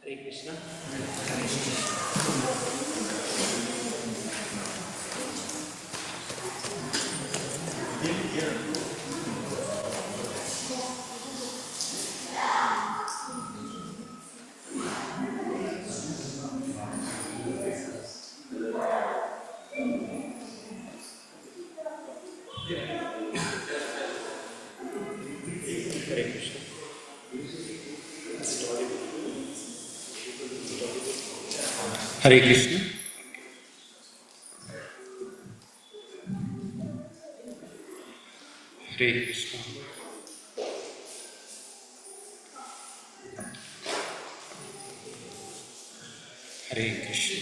Hare Krishna. Hare Krishna. Hare Krishna. Hare Krishna. Hare Krishna.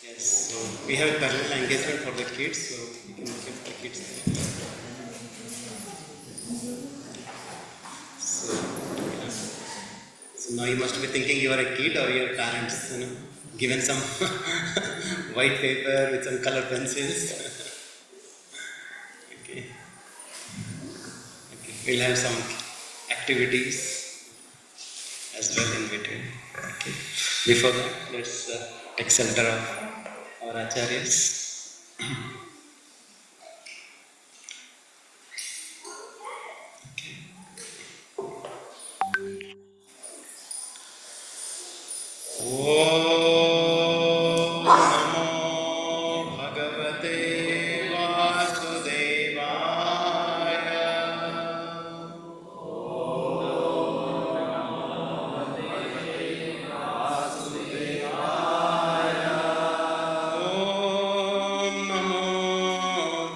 Yes, so we have a parallel engagement for the kids, so we can give the kids. So now you must be thinking you are a kid or your parents, given some white paper with some color pencils. Okay. Okay. We'll have some activities as well in between. Okay. Before that, let's take shelter of our acharyas. Om Namo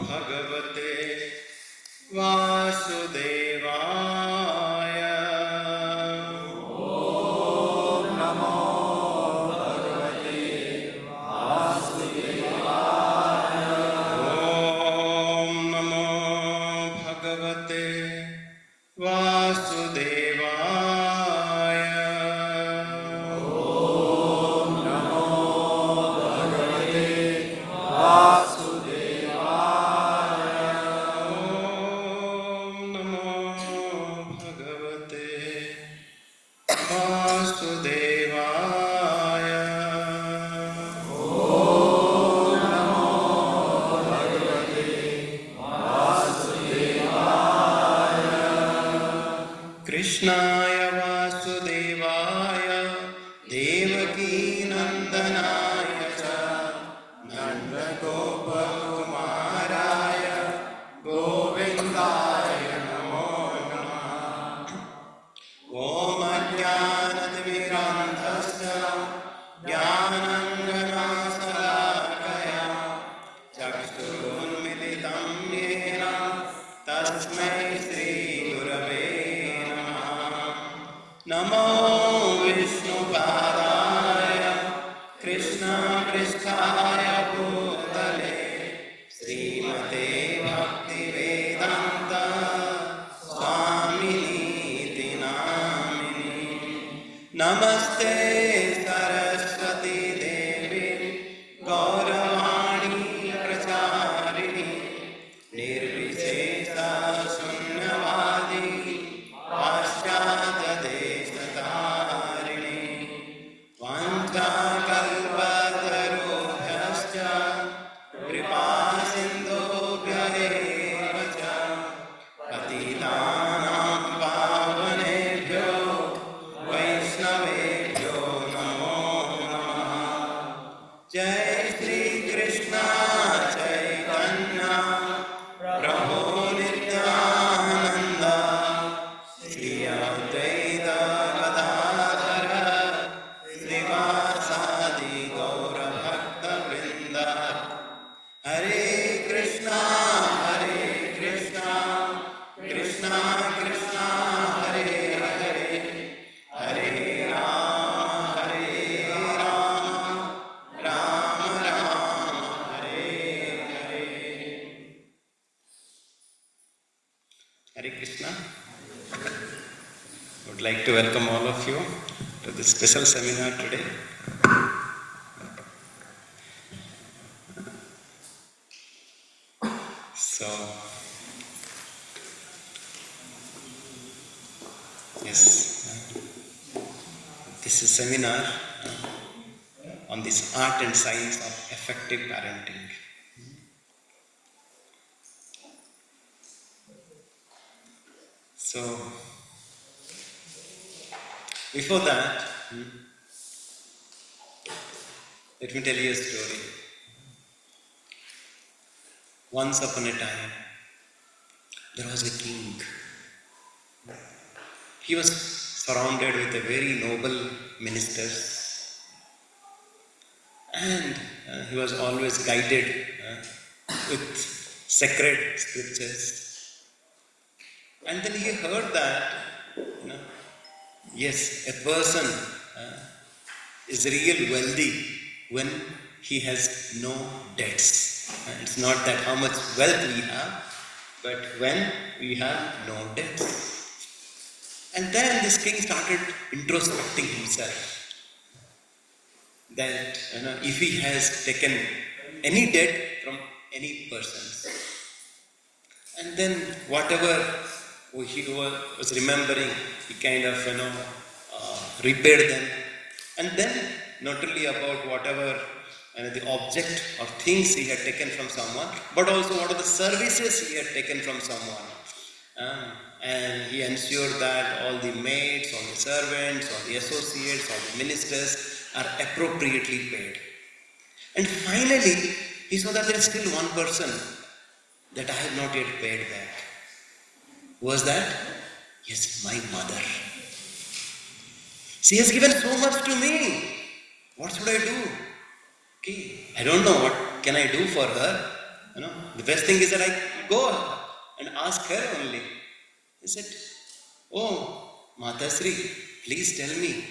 Bhagavate Vasudevaya. Om Namo Bhagavate Vasudevaya. Om bhagavate vasudevaya. Om Namo Bhagavate Vasudevaya. Om Namo Bhagavate Vasudevaya. Om Namo Bhagavate Vasudevaya. Krishnaya Vasudevaya Devaki Nandanaya cha Nandagopakumaraya Govindaya Namo Namah. Om Ajnanatimirandhasya Jnananjanasalakaya Chakshurunmilitam yena Tasmai Shri Gurave Namah. Namo Vishnupadaya Krishna Pristhaya Bhutale Srimate Bhaktivedanta Swamini Namini. Namaste Saraswati Devi Gauravani Pracharini Nirvishesha Sunyavadi Paschatya Deshatarini Vancha Kalpatarubhyascha Kripa Sindhubhya eva cha Patitanam Pavanebhyo Vaishnavebhyo Namo Namah. Jai Shri Krishna Chaitanya Prabhu Nityananda Shri Advaita Gadadhara Srivasadi Gaura Bhakta Vrinda. Hare Krishna Krishna Krishna Hare Hare Hare Rama Rama Rama Hare Hare. Hare Krishna. I would like to welcome all of you to this special seminar today. So, yes, this is a seminar on this art and science of effective parenting. So, before that, let me tell you a story. Once upon a time, there was a king. He was surrounded with a very noble ministers, and he was always guided with sacred scriptures. And then he heard that, yes, a person is real wealthy when he has no debts. It's not that how much wealth we have, but when we have no debts. And then this king started introspecting himself. That if he has taken any debt from any person, and then whatever he was remembering, he kind of repaid them, and then not only about whatever the object or things he had taken from someone, but also what are the services he had taken from someone. And he ensured that all the maids, all the servants, all the associates, all the ministers are appropriately paid. And finally, he saw that there is still one person that I have not yet paid back. Who was that? Yes, my mother. She has given so much to me. What should I do? Okay, I don't know what can I do for her. The best thing is that I go and ask her only. He said, "Oh, Matasri, please tell me,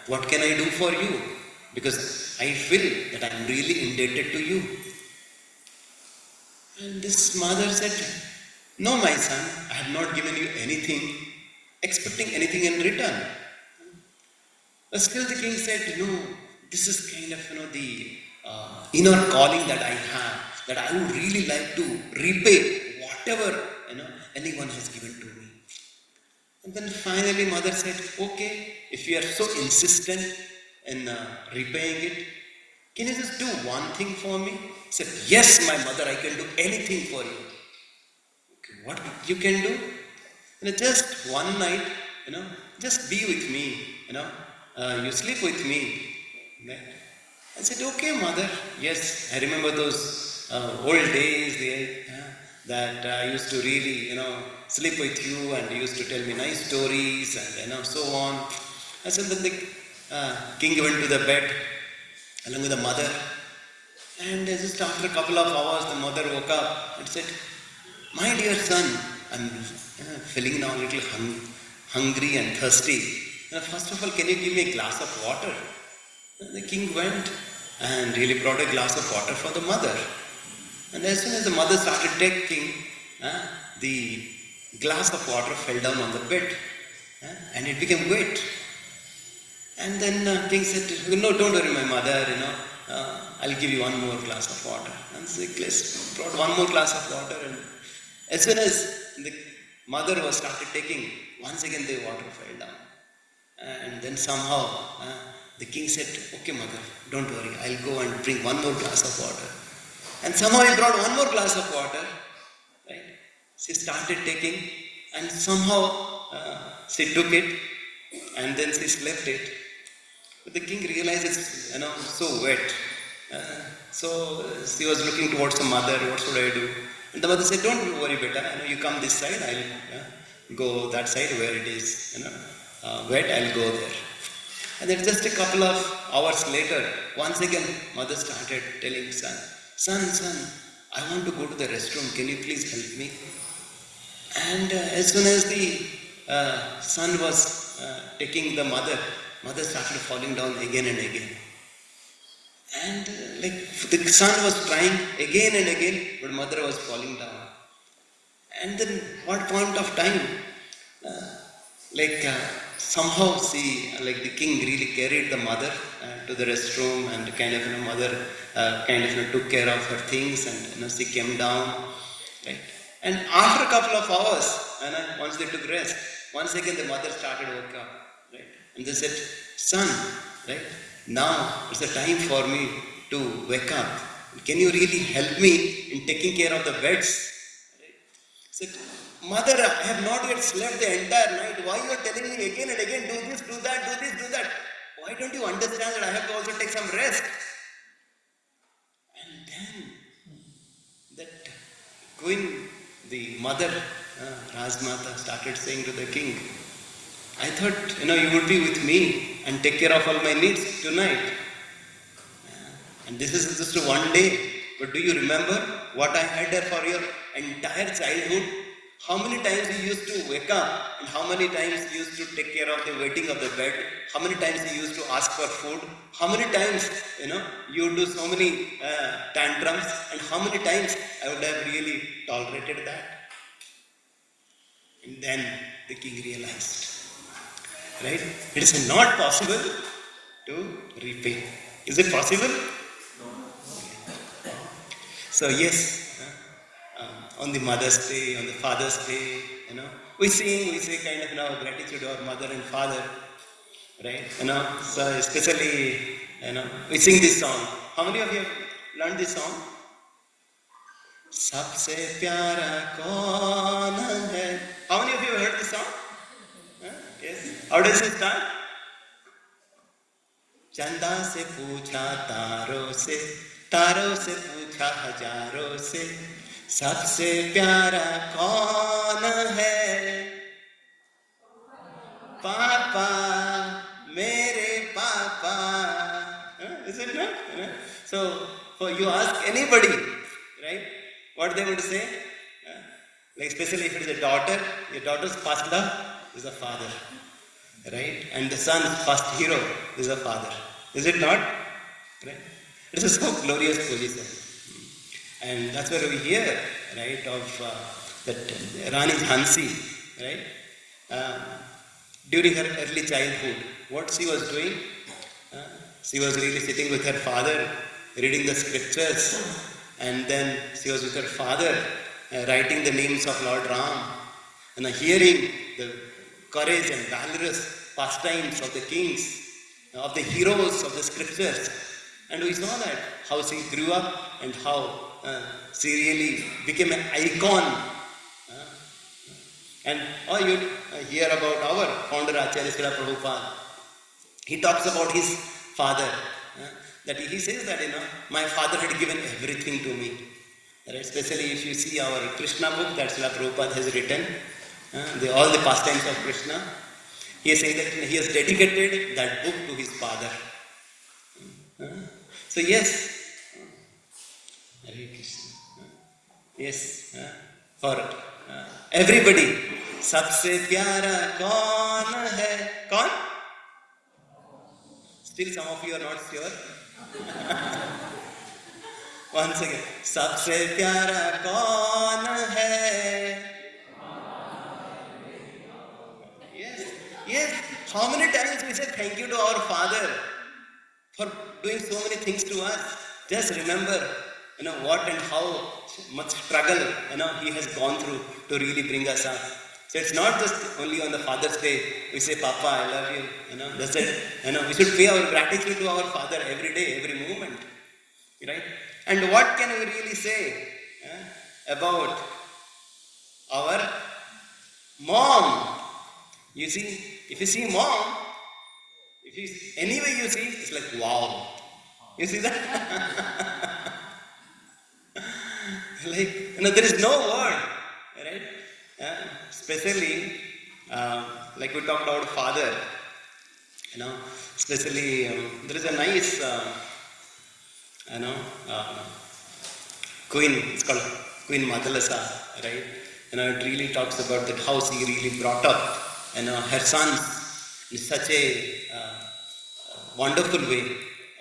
what can I do for you? Because I feel that I am really indebted to you." And this mother said, No, my son, I have not given you anything, expecting anything in return. But still the king said, no, this is kind of, the inner calling that I have, that I would really like to repay whatever, anyone has given to me. And then finally mother said, okay, if you are so insistent in repaying it, can you just do one thing for me? He said, yes, my mother, I can do anything for you. Okay, what you can do? Just one night, just be with me, you sleep with me. Right? I said, okay, mother. Yes, I remember those old days that I used to really, sleep with you and you used to tell me nice stories and, so on. I said, then the king went to the bed along with the mother. And just after a couple of hours, the mother woke up and said, my dear son, I'm feeling now a little hungry and thirsty. First of all, can you give me a glass of water? The king went and really brought a glass of water for the mother. And as soon as the mother started taking, the glass of water fell down on the bed and it became wet. And then king said, no, don't worry, my mother, I'll give you one more glass of water. And so he brought one more glass of water. And as soon as the mother was started taking, once again the water fell down. And then somehow the king said, okay, mother, don't worry, I'll go and bring one more glass of water. And somehow he brought one more glass of water. Right? She started taking, and somehow she took it, and then she slept it. But the king realized it's so wet. So she was looking towards the mother, what should I do? And the mother said, don't worry, beta, you come this side, I'll go that side where it is wet, I'll go there. And then just a couple of hours later, once again, mother started telling son, I want to go to the restroom, can you please help me? And as soon as the son was taking the mother started falling down again and again. And the son was trying again and again, but mother was falling down. And then what point of time, somehow the king really carried the mother to the restroom, and mother took care of her things, and she came down, right? And after a couple of hours, once they took rest, once again the mother started woke up, right? And they said, son, right? Now it's the time for me to wake up. Can you really help me in taking care of the beds? Right? Said, mother, I have not yet slept the entire night. Why you are telling me again and again, do this, do that, do this, do that? Why don't you understand that I have to also take some rest? And then that queen, the mother, Rajmata, started saying to the king, I thought, you would be with me and take care of all my needs tonight. And this is just one day. But do you remember what I had there for your entire childhood? How many times you used to wake up, and how many times you used to take care of the waiting of the bed? How many times you used to ask for food? How many times, you do so many tantrums, and how many times I would have really tolerated that? And then the king realized, right? It is not possible to repay. Is it possible? So yes, on the Mother's Day, on the Father's Day, we say kind of gratitude to our mother and father, right? So especially, we sing this song. How many of you have learned this song? Sabse pyara kaun hai? How many of you have heard this song? Yes. How does it start? चंदा से पूछा तारों से पूछा हजारों से सबसे प्यारा कौन है पापा मेरे पापा. Is it not? So you ask anybody, right, what they would say, especially if it is a daughter, your daughter's first love is the father, right? And the son's first hero is the father. Is it not? Right? It is a so glorious position. And that's where we hear, right, of that Rani Jhansi, right? Uh, During her early childhood, what she was doing? Uh, she was really sitting with her father, reading the scriptures, and then she was with her father, writing the names of Lord Ram, and hearing the courage and valorous pastimes of the kings, of the heroes of the scriptures. And we saw that, how she grew up and how she really became an icon. And you hear about our founder Acharya Srila Prabhupada. He talks about his father. That he says that, my father had given everything to me. Right? Especially if you see our Krishna book that Srila Prabhupada has written, all the pastimes of Krishna. He is saying that he has dedicated that book to his father. So yes, Hare Krishna. Yes, for everybody, सबसे प्यारा कौन है? कौन? Still some of you are not sure. Once again, सबसे प्यारा कौन है? Yes. How many times we say thank you to our Father for doing so many things to us? Just remember, what and how much struggle, he has gone through to really bring us up. So it's not just only on the Father's Day we say, Papa, I love you. That's it. We should pay our gratitude to our Father every day, every moment, right? And what can we really say about our mom? You see, if you see mom, any way you see, it's like wow. You see that? Like, there is no word, right? Especially, like we talked about father, especially there is a nice, queen, it's called Queen Madhalasa, right? It really talks about that how she really brought up, her sons in such a wonderful way,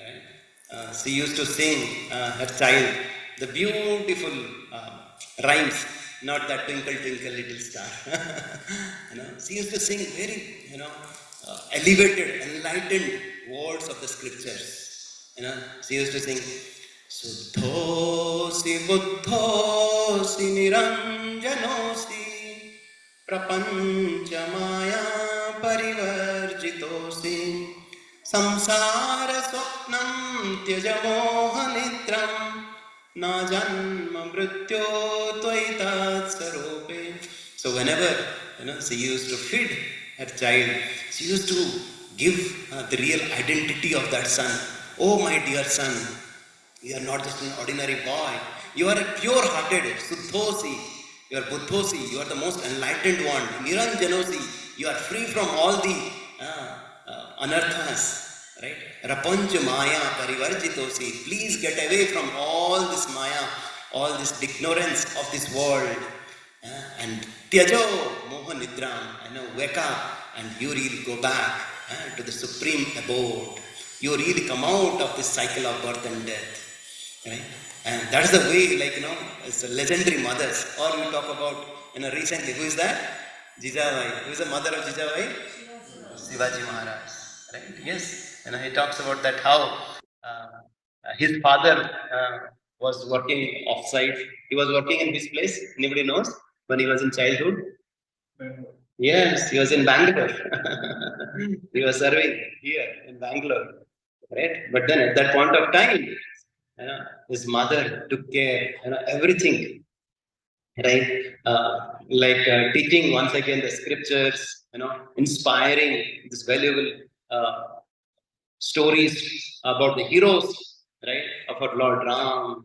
right? She used to sing her child the beautiful rhymes, not that twinkle twinkle little star. She used to sing very, elevated, enlightened words of the scriptures. She used to sing, Suddhosi buddhosi niranjanosi prapancha maya parivarjitosi samsara swapnam tyajamohanitram na janma mrityo tvaitat sarope. So whenever she used to feed her child, she used to give the real identity of that son. Oh my dear son, you are not just an ordinary boy. You are a pure-hearted Suddhosi. You are Buddhosi. You are the most enlightened one. Niranjanosi. You are free from all the anarthas. Right? Rapancha Maya Parivarjitosi. Please get away from all this Maya, all this ignorance of this world. And Tyajo Moha Nidram. Wake up and you really go back to the supreme abode. You really come out of this cycle of birth and death. Right? And that is the way, it's a legendary mothers. Or we talk about, recently, who is that? Jijabai. Who is the mother of Jijabai? Shivaji Maharaj. Right? Yes. He talks about that how his father was working off-site. He was working in this place. Anybody knows? When he was in childhood? Yes, he was in Bangalore. He was serving here in Bangalore. Right? But then at that point of time, his mother took care, everything, right? Teaching once again the scriptures, inspiring this valuable stories about the heroes, right, of our Lord Ram,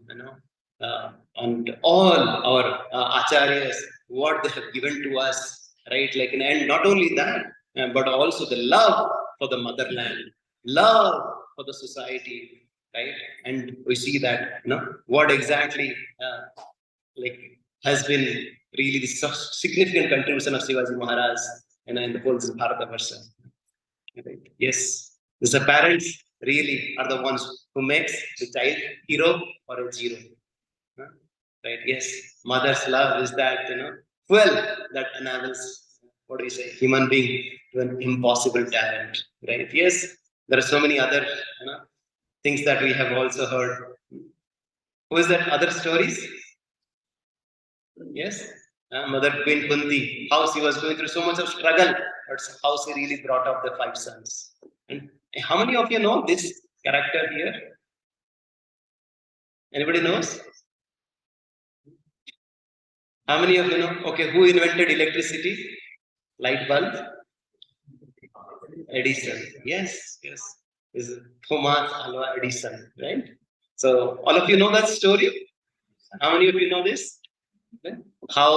and all our acharyas, what they have given to us, right? And not only that, but also the love for the motherland, love for the society, right? And we see that, what exactly has been really the significant contribution of Shivaji Maharaj, in the whole Bharatavarsa. Right? Yes, the parents really are the ones who makes the child hero or a zero. Right? Yes, mother's love is that fuel that enables, what do you say, human being to an impossible talent, right? Yes, there are so many other things that we have also heard. Who is that other stories? Yes, Mother Queen Kunti, how she was going through so much of struggle, but how she really brought up the 5 sons. And how many of you know this character here? Anybody knows? How many of you know? Okay, who invented electricity? Light bulb? Edison. Yes, yes. Is Thomas Alva Edison, right? So all of you know that story? How many of you know this? How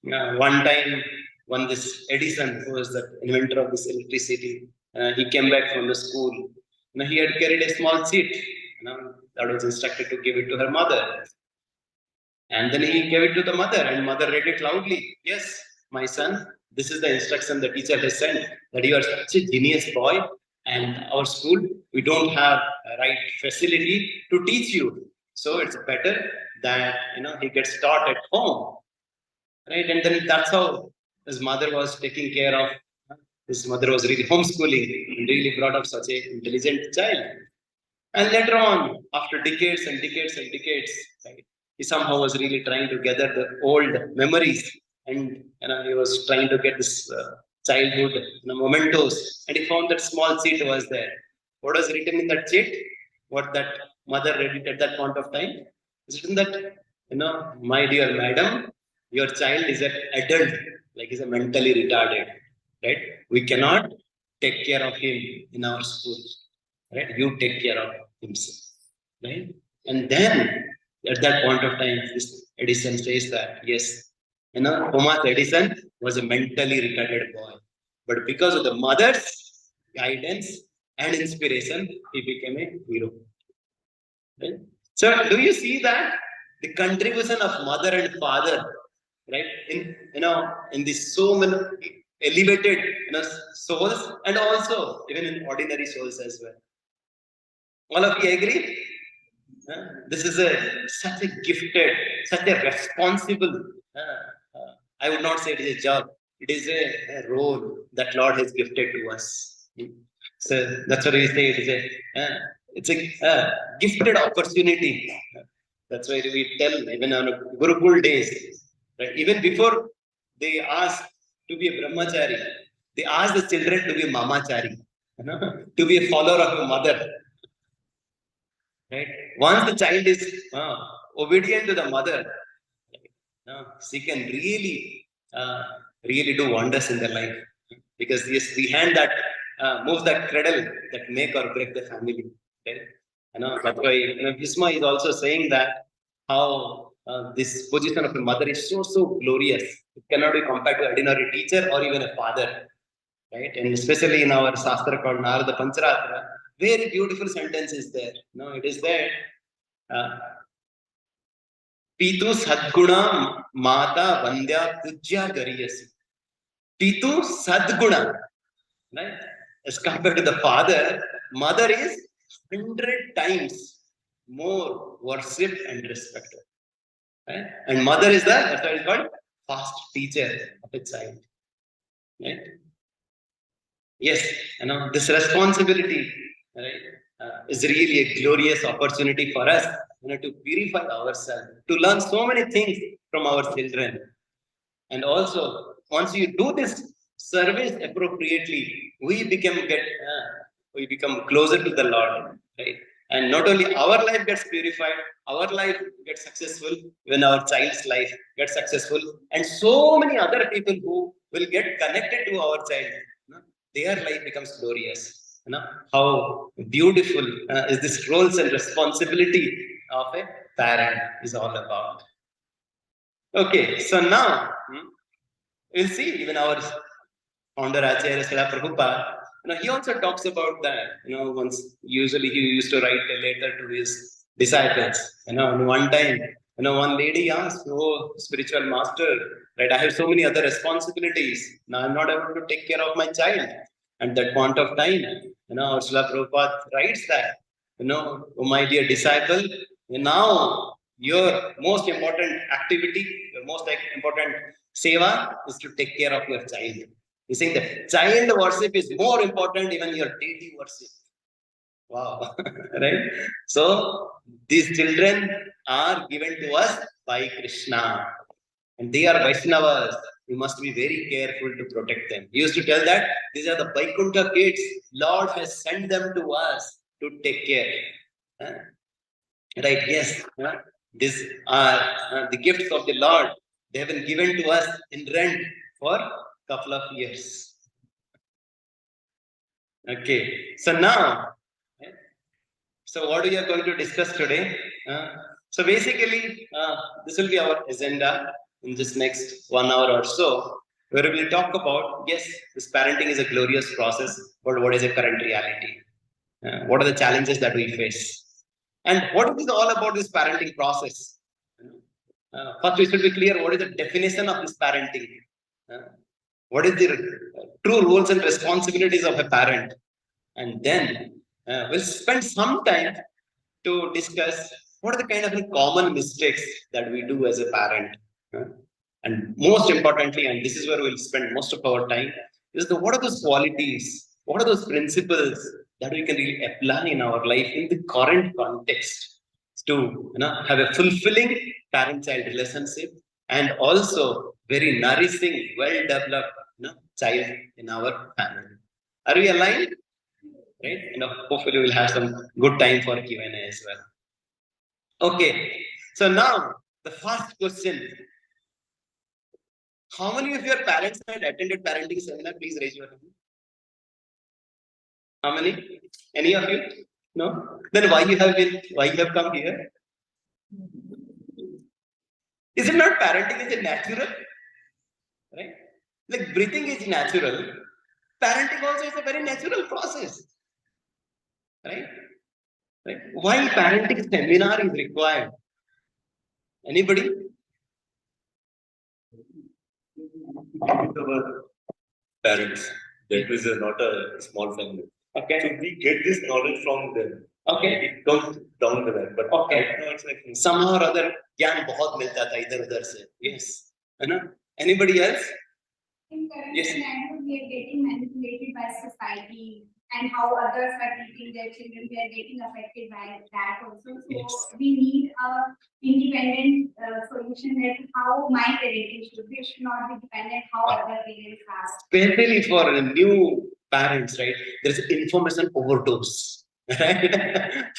one time, when this Edison, who was the inventor of this electricity, he came back from the school. He had carried a small seat, that was instructed to give it to her mother. And then he gave it to the mother, and mother read it loudly. Yes, my son, this is the instruction the teacher has sent, that you are such a genius boy, and our school, we don't have a right facility to teach you. So it's better that he gets taught at home, right? And then that's how his mother was taking care of. His mother was really homeschooling and really brought up such an intelligent child. And later on, after decades and decades and decades, right, he somehow was really trying to gather the old memories, and he was trying to get this childhood mementos, and he found that small sheet was there. What was written in that sheet? What that mother read it at that point of time? It's written that, my dear madam, your child is an adult, like he's a mentally retarded, right? We cannot take care of him in our school, right? You take care of himself, right? And then at that point of time, this Edison says that yes, Thomas Edison was a mentally retarded boy, but because of the mother's guidance and inspiration, he became a hero. Right? So, do you see that the contribution of mother and father, right? In this so many elevated, souls, and also even in ordinary souls as well. All of you agree? This is such a gifted, such a responsible. I would not say it is a job. It is a role that Lord has gifted to us. So that's what we say. It's a gifted opportunity. That's why we tell even on Gurukul days, right? Even before they ask to be a brahmachari, they ask the children to be a mamachari, to be a follower of a mother. Right? Once the child is obedient to the mother, she can really do wonders in their life. Because yes, the hand that moves that cradle that make or break the family. Right? That's why Bhisma is also saying that how this position of a mother is so glorious. It cannot be compared to ordinary teacher or even a father. Right? And especially in our Shastra called Narada Pancharatra, very beautiful sentence is there. It is there. Pitu Sadguna Mata Vandya Pujya Gariyasi. Pitu Sadguna. Right? As compared to the father, mother is 100 times more worshipped and respected. Right? And mother is that's why it's called fast teacher of a child. Right? Yes, this responsibility, right, is really a glorious opportunity for us, to purify ourselves, to learn so many things from our children. And also, once you do this service appropriately, we become closer to the Lord, right? And not only our life gets purified, our life gets successful, when our child's life gets successful, and so many other people who will get connected to our child, their life becomes glorious. How beautiful is this roles and responsibility of a parent is all about. Okay, so now we'll see even our founder Acharya Srila Prabhupada. He also talks about that. Once usually he used to write a letter to his disciples. One time, one lady asked, "Oh, spiritual master, right? I have so many other responsibilities. Now I'm not able to take care of my child." At that point of time, Srila Prabhupada writes that, "Oh, my dear disciple, now your most important activity, your most important Seva is to take care of your child. He's saying that child worship is more important even your deity worship. Wow, right? So these children are given to us by Krishna, and they are Vaishnavas. We must be very careful to protect them. He used to tell that these are the Vaikuntha kids. Lord has sent them to us to take care. Huh? Right? Yes. Huh? These are the gifts of the Lord. They have been given to us in rent for a couple of years. Okay. So now, so what we are going to discuss today? So basically, this will be our agenda in this next 1 hour or so, where we will talk about, yes, this parenting is a glorious process, but what is the current reality? What are the challenges that we face? And what is all about this parenting process? First, we should be clear what is the definition of this parenting. What is the true roles and responsibilities of a parent? And then we'll spend some time to discuss what are the kind of common mistakes that we do as a parent. And most importantly, and this is where we'll spend most of our time, is what are those qualities, what are those principles that we can really apply in our life in the current context to have a fulfilling parent-child relationship and also very nourishing, well-developed child in our family. Are we aligned? Right? Hopefully we'll have some good time for Q&A as well. Okay. So now the first question. How many of your parents had attended parenting seminar? Please raise your hand. How many? Any of you? No? Then why you have come here? Is it not parenting is natural? Right? Like breathing is natural. Parenting also is a very natural process. Right? Right? Why parenting seminar is required? Anybody? Our parents. That is not a small family. Okay. So we get this knowledge from them. Okay. It comes down the line. But Okay. right now it's like Somehow or other ज्ञान बहुत मिलता था इधर उधर से. Yes. है ना? Anybody else? In current Yes. scenario, we are getting manipulated by society and how others are treating their children. We are getting affected by that also. So Yes. we need a independent solution that how my parenting should be. It should not be dependent how other parents are. Especially for new parents, right? There's information overdose. Right?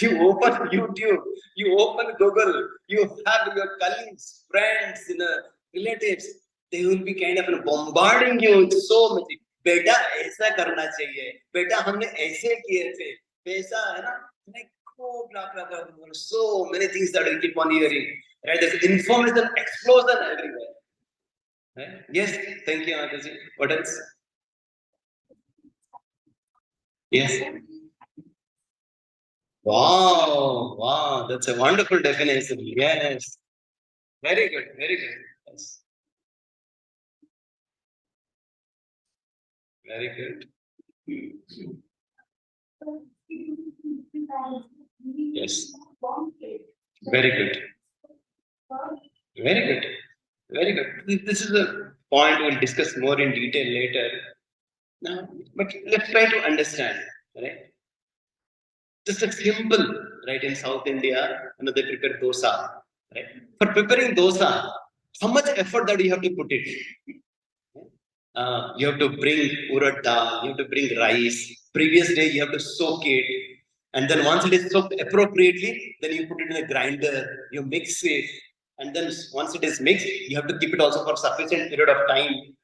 You open YouTube, you open Google, you have your colleagues, friends, relatives. They will be kind of bombarding you with so much. बेटा ऐसा करना चाहिए, बेटा हमने ऐसे किए थे, पैसा है ना, like oh, blah blah blah, so many things that we keep on hearing. Right? There's information explosion everywhere. Right? Yes, thank you, Anataji. What else? Yes. Wow, that's a wonderful definition. Yes. Very good, very good. Yes. Very good. Yes. Very good. Very good. Very good. This is a point we'll discuss more in detail later. Now, but let's try to understand, right? Just a simple, right? In South India, they prepare dosa, right? For preparing dosa, how much effort that you have to put it? You have to bring urad dal, you have to bring rice. Previous day, you have to soak it. And then once it is soaked appropriately, then you put it in a grinder, you mix it. And then once it is mixed, you have to keep it also for sufficient period of time,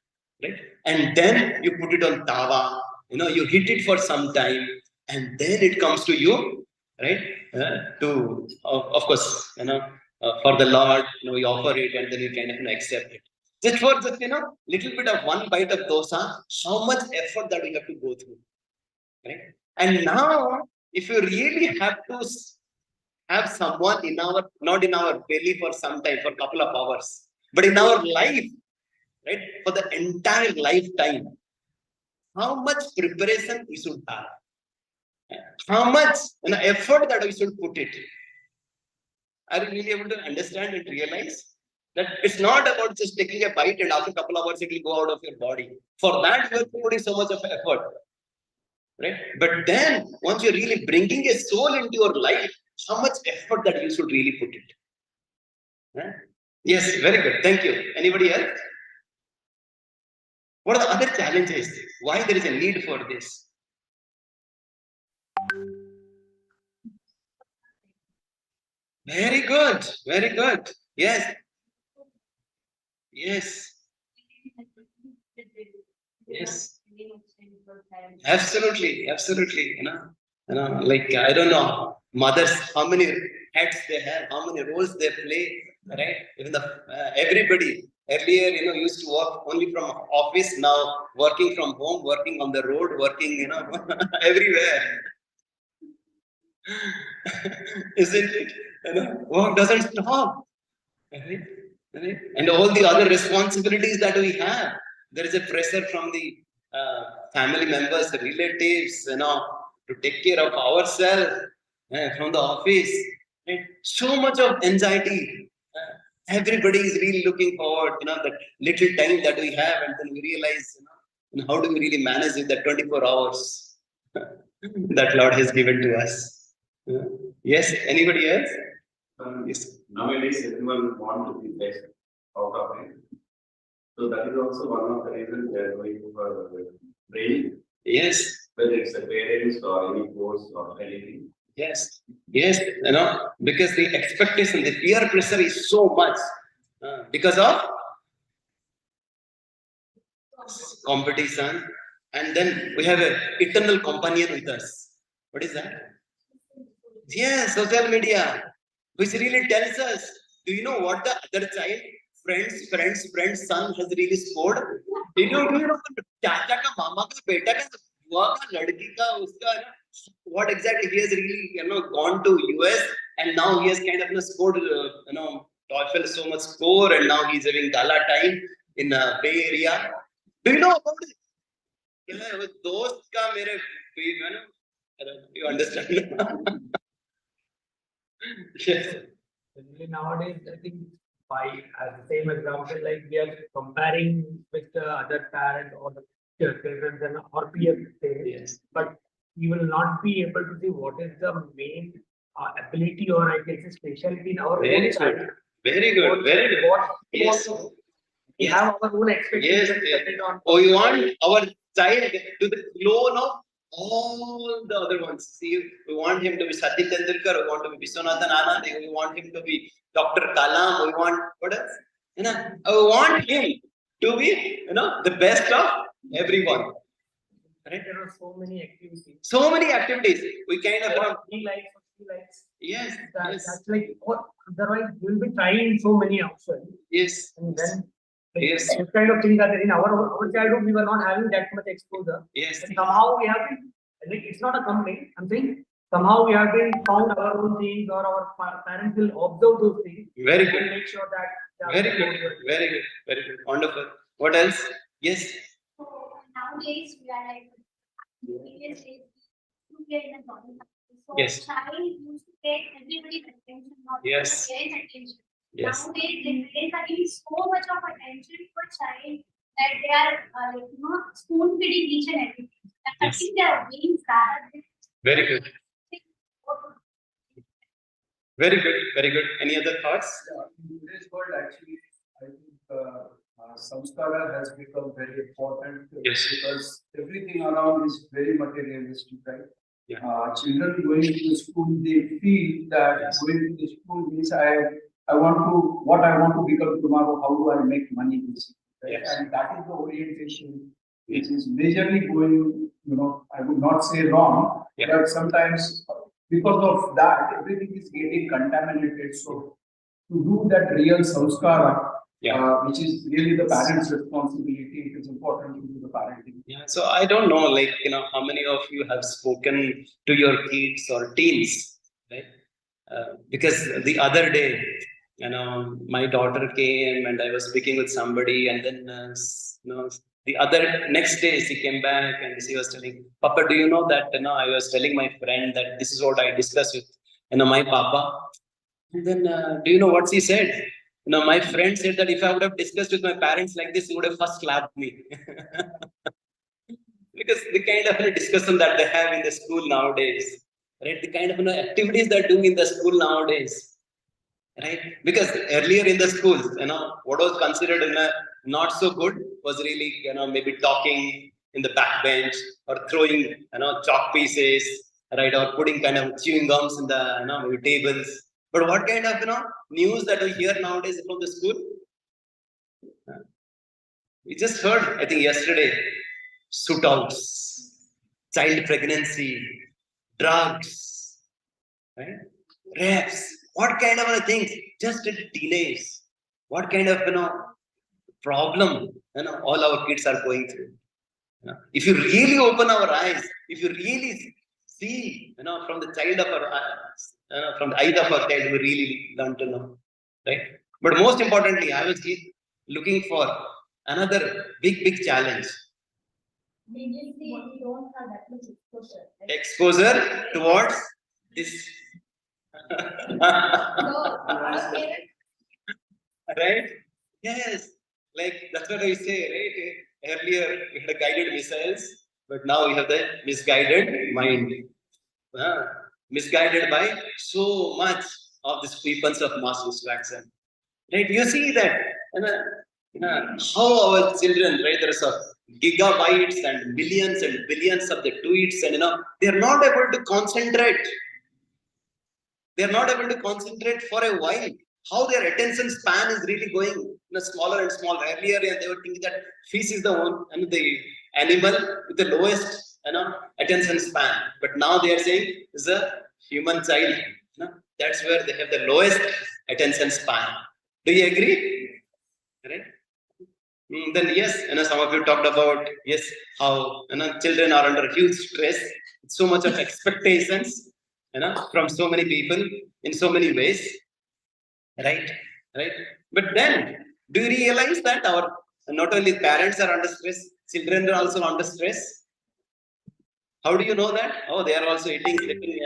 right? And then you put it on tawa, you heat it for some time, and then it comes to you, right? Of course, for the Lord, we offer it, and then you kind of accept it. Just for just little bit of one bite of dosa, how much effort that we have to go through, right? And now, if you really have to have someone not in our belly for some time, for a couple of hours, but in our life, right, for the entire lifetime, how much preparation we should have, how much effort that we should put it. Are you really able to understand and realize? That it's not about just taking a bite and after a couple of hours it will go out of your body. For that, you are putting so much of effort. Right? But then, once you're really bringing a soul into your life, how much effort that you should really put it. Right? Yes, very good. Thank you. Anybody else? What are the other challenges? Why there is a need for this? Very good. Very good. Yes. Yes. Yes. Absolutely. Absolutely. Like I don't know, mothers, how many hats they have, how many roles they play, right? Even the everybody earlier, used to work only from office. Now working from home, working on the road, working, everywhere. Isn't it? Work doesn't stop. Right? Right? And all the other responsibilities that we have, there is a pressure from the family members, the relatives, to take care of ourselves from the office. Right? So much of anxiety. Everybody is really looking forward, that little time that we have, and then we realize, and how do we really manage with the 24 hours that Lord has given to us? Yes, anybody else? Yes. Nowadays, everyone wants to be best out of it. So that is also one of the reasons they are going for training, Yes. whether it's a parents or any course or anything. Yes. Yes. Because the expectation, the peer pressure is so much because of competition, and then we have an eternal companion with us. What is that? Yes, social media, which really tells us, do you know what the other child, friend's son has really scored? Do you know चाचा का मामा का बेटा का बुआ का लड़की का उसका what exactly he has really gone to US, and now he has kind of scored TOEFL so much score, and now he's having gala time in Bay Area. Do you know about it? वो दोस्त का मेरे you understand? Yes. Nowadays, I think by as the same example, like we are comparing with the other parent or the children and or peers, Yes. but we will not be able to see what is the main ability or I guess specialty in our Very own good. child. Very good. Very good. What Yes. we Yes. have our own expectations. Yes, yes. depending on Oh, you want our child to the clone of all the other ones. See, we want him to be Sachin Tendulkar, we want to be Viswanathan Anand, we want him to be Dr. Kalam, we want, what else? We want him to be, the best of everyone. Right? There are so many activities. So many activities. We kind of, There are 3 likes or 3 likes. yes, yes, That's like what otherwise you'll be trying so many outside. yes, And then yes, this kind of things are there in our childhood, we were not having that much exposure. yes, And somehow we have been, like, it's not a complaint, I'm saying somehow we have been found our own things or our parents will observe those things. very And good, make sure that. very good, very good, very good, wonderful. What else? Yes, So nowadays we are like, previous days, we get in a problem. So Yes. child used to take everybody's attention, not Yes. parents' attention. yes, Nowadays, the parents are giving so much of attention for child that they are, spoon feeding each and everything. They're Yes. cutting their wings rather than very good, very good, very good. Any other thoughts? In today's world, actually, I think samskara has become very important Yes. because everything around is very materialistic, right? Yeah. Children going to school, they feel that Yes. going to the school means I want to become tomorrow. How do I make money? Right? Yes. And that is the orientation which Yes. is majorly going. I would not say wrong, Yeah. but sometimes because of that, everything is getting contaminated. So to do that real samskara, Yeah. which is really the parents' responsibility, it is important to do the parenting. Yeah, so I don't know, like, how many of you have spoken to your kids or teens, right? Because the other day, my daughter came and I was speaking with somebody, and then, the next day she came back and she was telling, Papa, do you know that, I was telling my friend that this is what I discussed with, my Papa. And then, do you know what she said? My friend said that if I would have discussed with my parents like this, he would have first slapped me. Because the kind of discussion that they have in the school nowadays, right? The kind of activities they're doing in the school nowadays, right? Because earlier in the schools, what was considered not so good was really, maybe talking in the back bench or throwing, chalk pieces, right? Or putting kind of chewing gums in the, maybe tables. But what kind of, news that we hear nowadays from the school? We just heard, I think yesterday, shootouts, child pregnancy, drugs, right? Rapes. What kind of things? Just at teenage. What kind of problem all our kids are going through. If you really open our eyes, if you really see, from the child of our from the eyes of our child, we really learn to know, right? But most importantly, I was looking for another big challenge. Previously, we don't have that much exposure. Right? Exposure towards this. So, our parents Right? Yes. Like that's what I say, right? Earlier we had a guided missiles, but now we have the misguided mind. Misguided by so much of these weapons of mass distraction. Right? You see that how our children, right? There's a gigabytes and billions of the tweets, and they're not able to concentrate. They're not able to concentrate for a while. How their attention span is really going smaller and smaller. Earlier, they were thinking that fish is the one and the animal with the lowest, attention span. But now they are saying is a human child. That's where they have the lowest attention span. Do you agree? Right? Then yes, some of you talked about yes how children are under huge stress, so much of expectations, from so many people in so many ways. Right. But then, do you realize that our not only parents are under stress, children are also under stress? How do you know that? Oh, they are also eating, sleeping,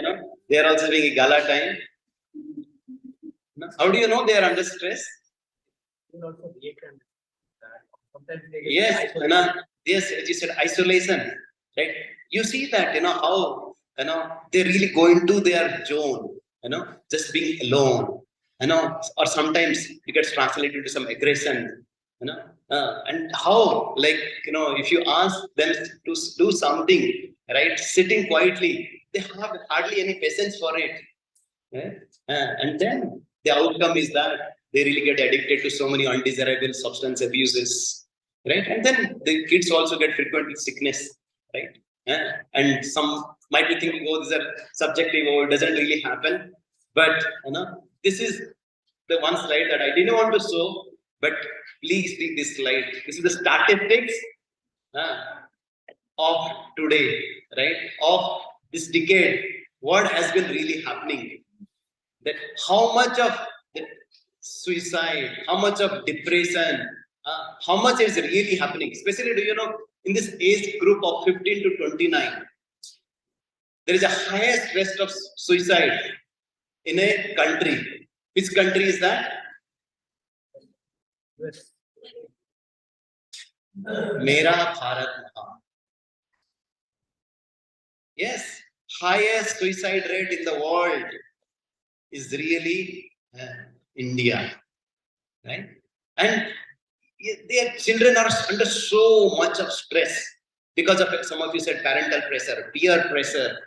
they are also having a gala time. How do you know they are under stress? You also react on that. Sometimes they get Yes, isolated. yes, as you said, isolation, right? You see that, how, they really go into their zone, just being alone, or sometimes it gets translated to some aggression, and how, like, if you ask them to do something, right, sitting quietly, they have hardly any patience for it. Right? And then the outcome is that they really get addicted to so many undesirable substance abuses, right? And then the kids also get frequently sickness, right? And some might be thinking, oh, these are subjective, or it doesn't really happen. But this is the one slide that I didn't want to show, but please read this slide. This is the statistics of today, right? Of this decade, what has been really happening? That how much of the suicide, how much of depression, how much is really happening, especially in this age group of 15 to 29, there is a highest rate of suicide in a country. Which country is that? Yes. Mera Bharat Mahan. Yes, highest suicide rate in the world is really India, right? And their children are under so much of stress because of some of you said parental pressure, peer pressure,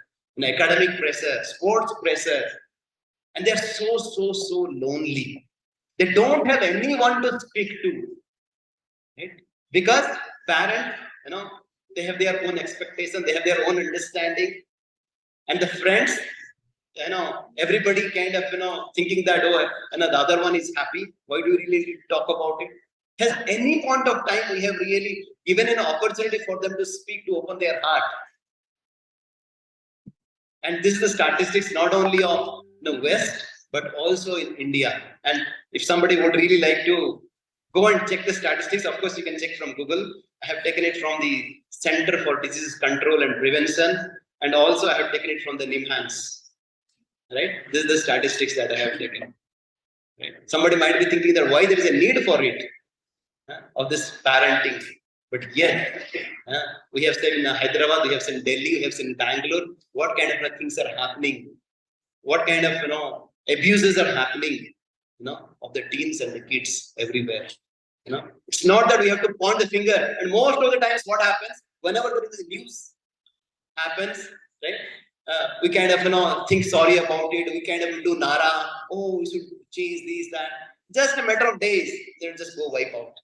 academic pressure, sports pressure, and they're so lonely. They don't have anyone to speak to, right? Because parents, they have their own expectation, they have their own understanding, and the friends, everybody kind of, thinking that, oh, the other one is happy. Why do you really need to talk about it? Has any point of time we have really given an opportunity for them to speak, to open their heart? And this is the statistics not only of the West, but also in India. And if somebody would really like to go and check the statistics, of course, you can check from Google. I have taken it from the Center for Disease Control and Prevention, and also I have taken it from the NIMHANS. Right? This is the statistics that I have taken. Right? Somebody might be thinking that why there is a need for it, of this parenting. But yet, we have seen in Hyderabad, we have seen Delhi, we have seen Bangalore, what kind of things are happening, what kind of abuses are happening, of the teens and the kids everywhere. It's not that we have to point the finger, and most of the times, what happens whenever there is news happens, right? We kind of think sorry about it. We kind of do nara. Oh, we should change this, that. Just a matter of days, they'll just go wipe out.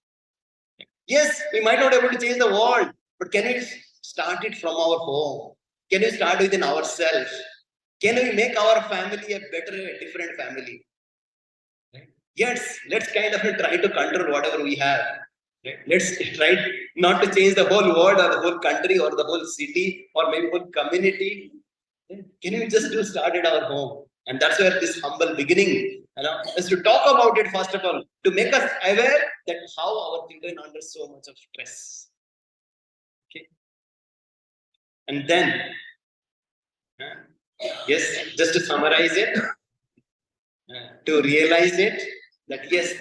Yes, we might not be able to change the world, but can we start it from our home? Can we start within ourselves? Can we make our family a better, a different family? Right? Yes, let's kind of try to control whatever we have. Right? Let's try not to change the whole world or the whole country or the whole city or maybe whole community. Can we just start at our home? And that's where this humble beginning, is to talk about it first of all, to make us aware that how our children are under so much of stress. Okay. And then, yes, just to summarize it, to realize it, that yes,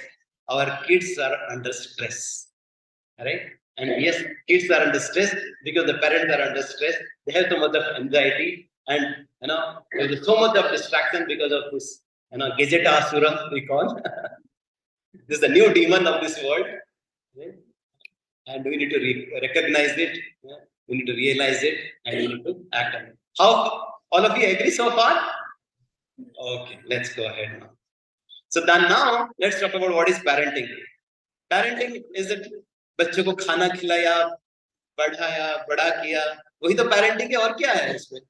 our kids are under stress. Right? And yes, kids are under stress because the parents are under stress. They have so much of anxiety, and there is so much of distraction because of this, gadget asura we call. This is the new demon of this world, right? And we need to recognize it. We need to realize it, and we need to act on it. How all of you agree so far? Okay, let's go ahead now. So then now let's talk about what is parenting. Parenting is it बच्चों को खाना खिलाया, पढ़ाया, बड़ा किया, वही तो parenting है और क्या है इसमें?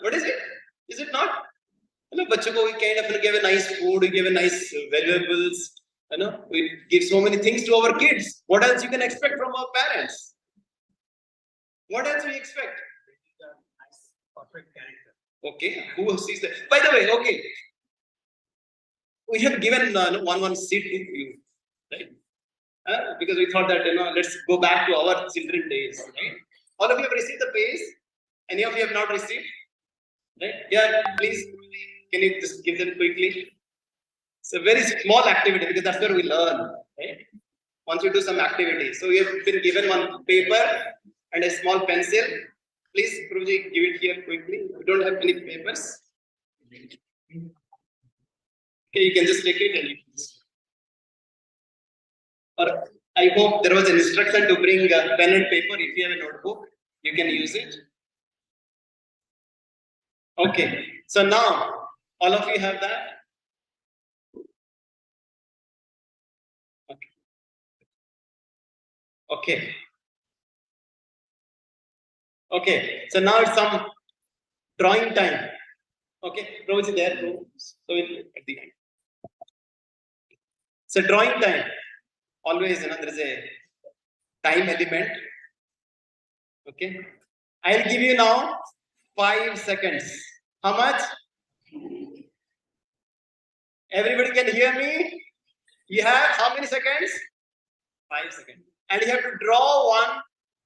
What is it? Is it not? बच्चों को we kind of give a nice food, we give a nice valuables, we give so many things to our kids. What else you can expect from our parents? What else we expect? Nice, perfect character. Okay, who sees that? By the way, okay, we have given one seat to you, right? Because we thought that let's go back to our children days, right? All of you have received the pays. Any of you have not received? Right? Yeah, please. Can you just give them quickly? It's a very small activity because that's where we learn, right? Once we do some activity. So we have been given one paper and a small pencil. Please, Guruji, give it here quickly. We don't have any papers. Okay, you can just take it and you can just. Or I hope there was an instruction to bring a pen and paper. If you have a notebook, you can use it. Okay, so now all of you have that. Okay. Okay. Okay. So now it's some drawing time. Okay, Prabhuji there. So at the end. So drawing time. Always, there is a time element. Okay. I'll give you now 5 seconds. How much? Everybody can hear me? You have how many seconds? 5 seconds. And you have to draw one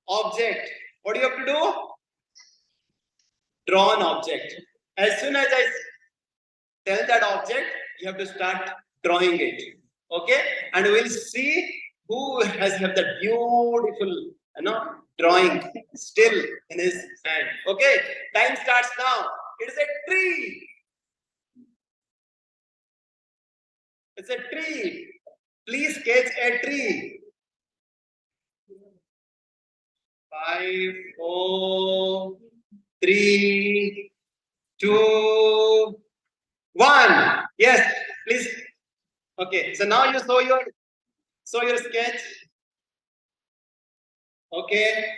object. What do you have to do? Draw an object. As soon as I tell that object, you have to start drawing it. Okay? And we'll see who has that beautiful, drawing still in his hand. Okay? Time starts now. It is a tree. It's a tree. Please sketch a tree. 5, 4, 3, 2, 1. Yes, please. Okay, so now you show your sketch. Okay.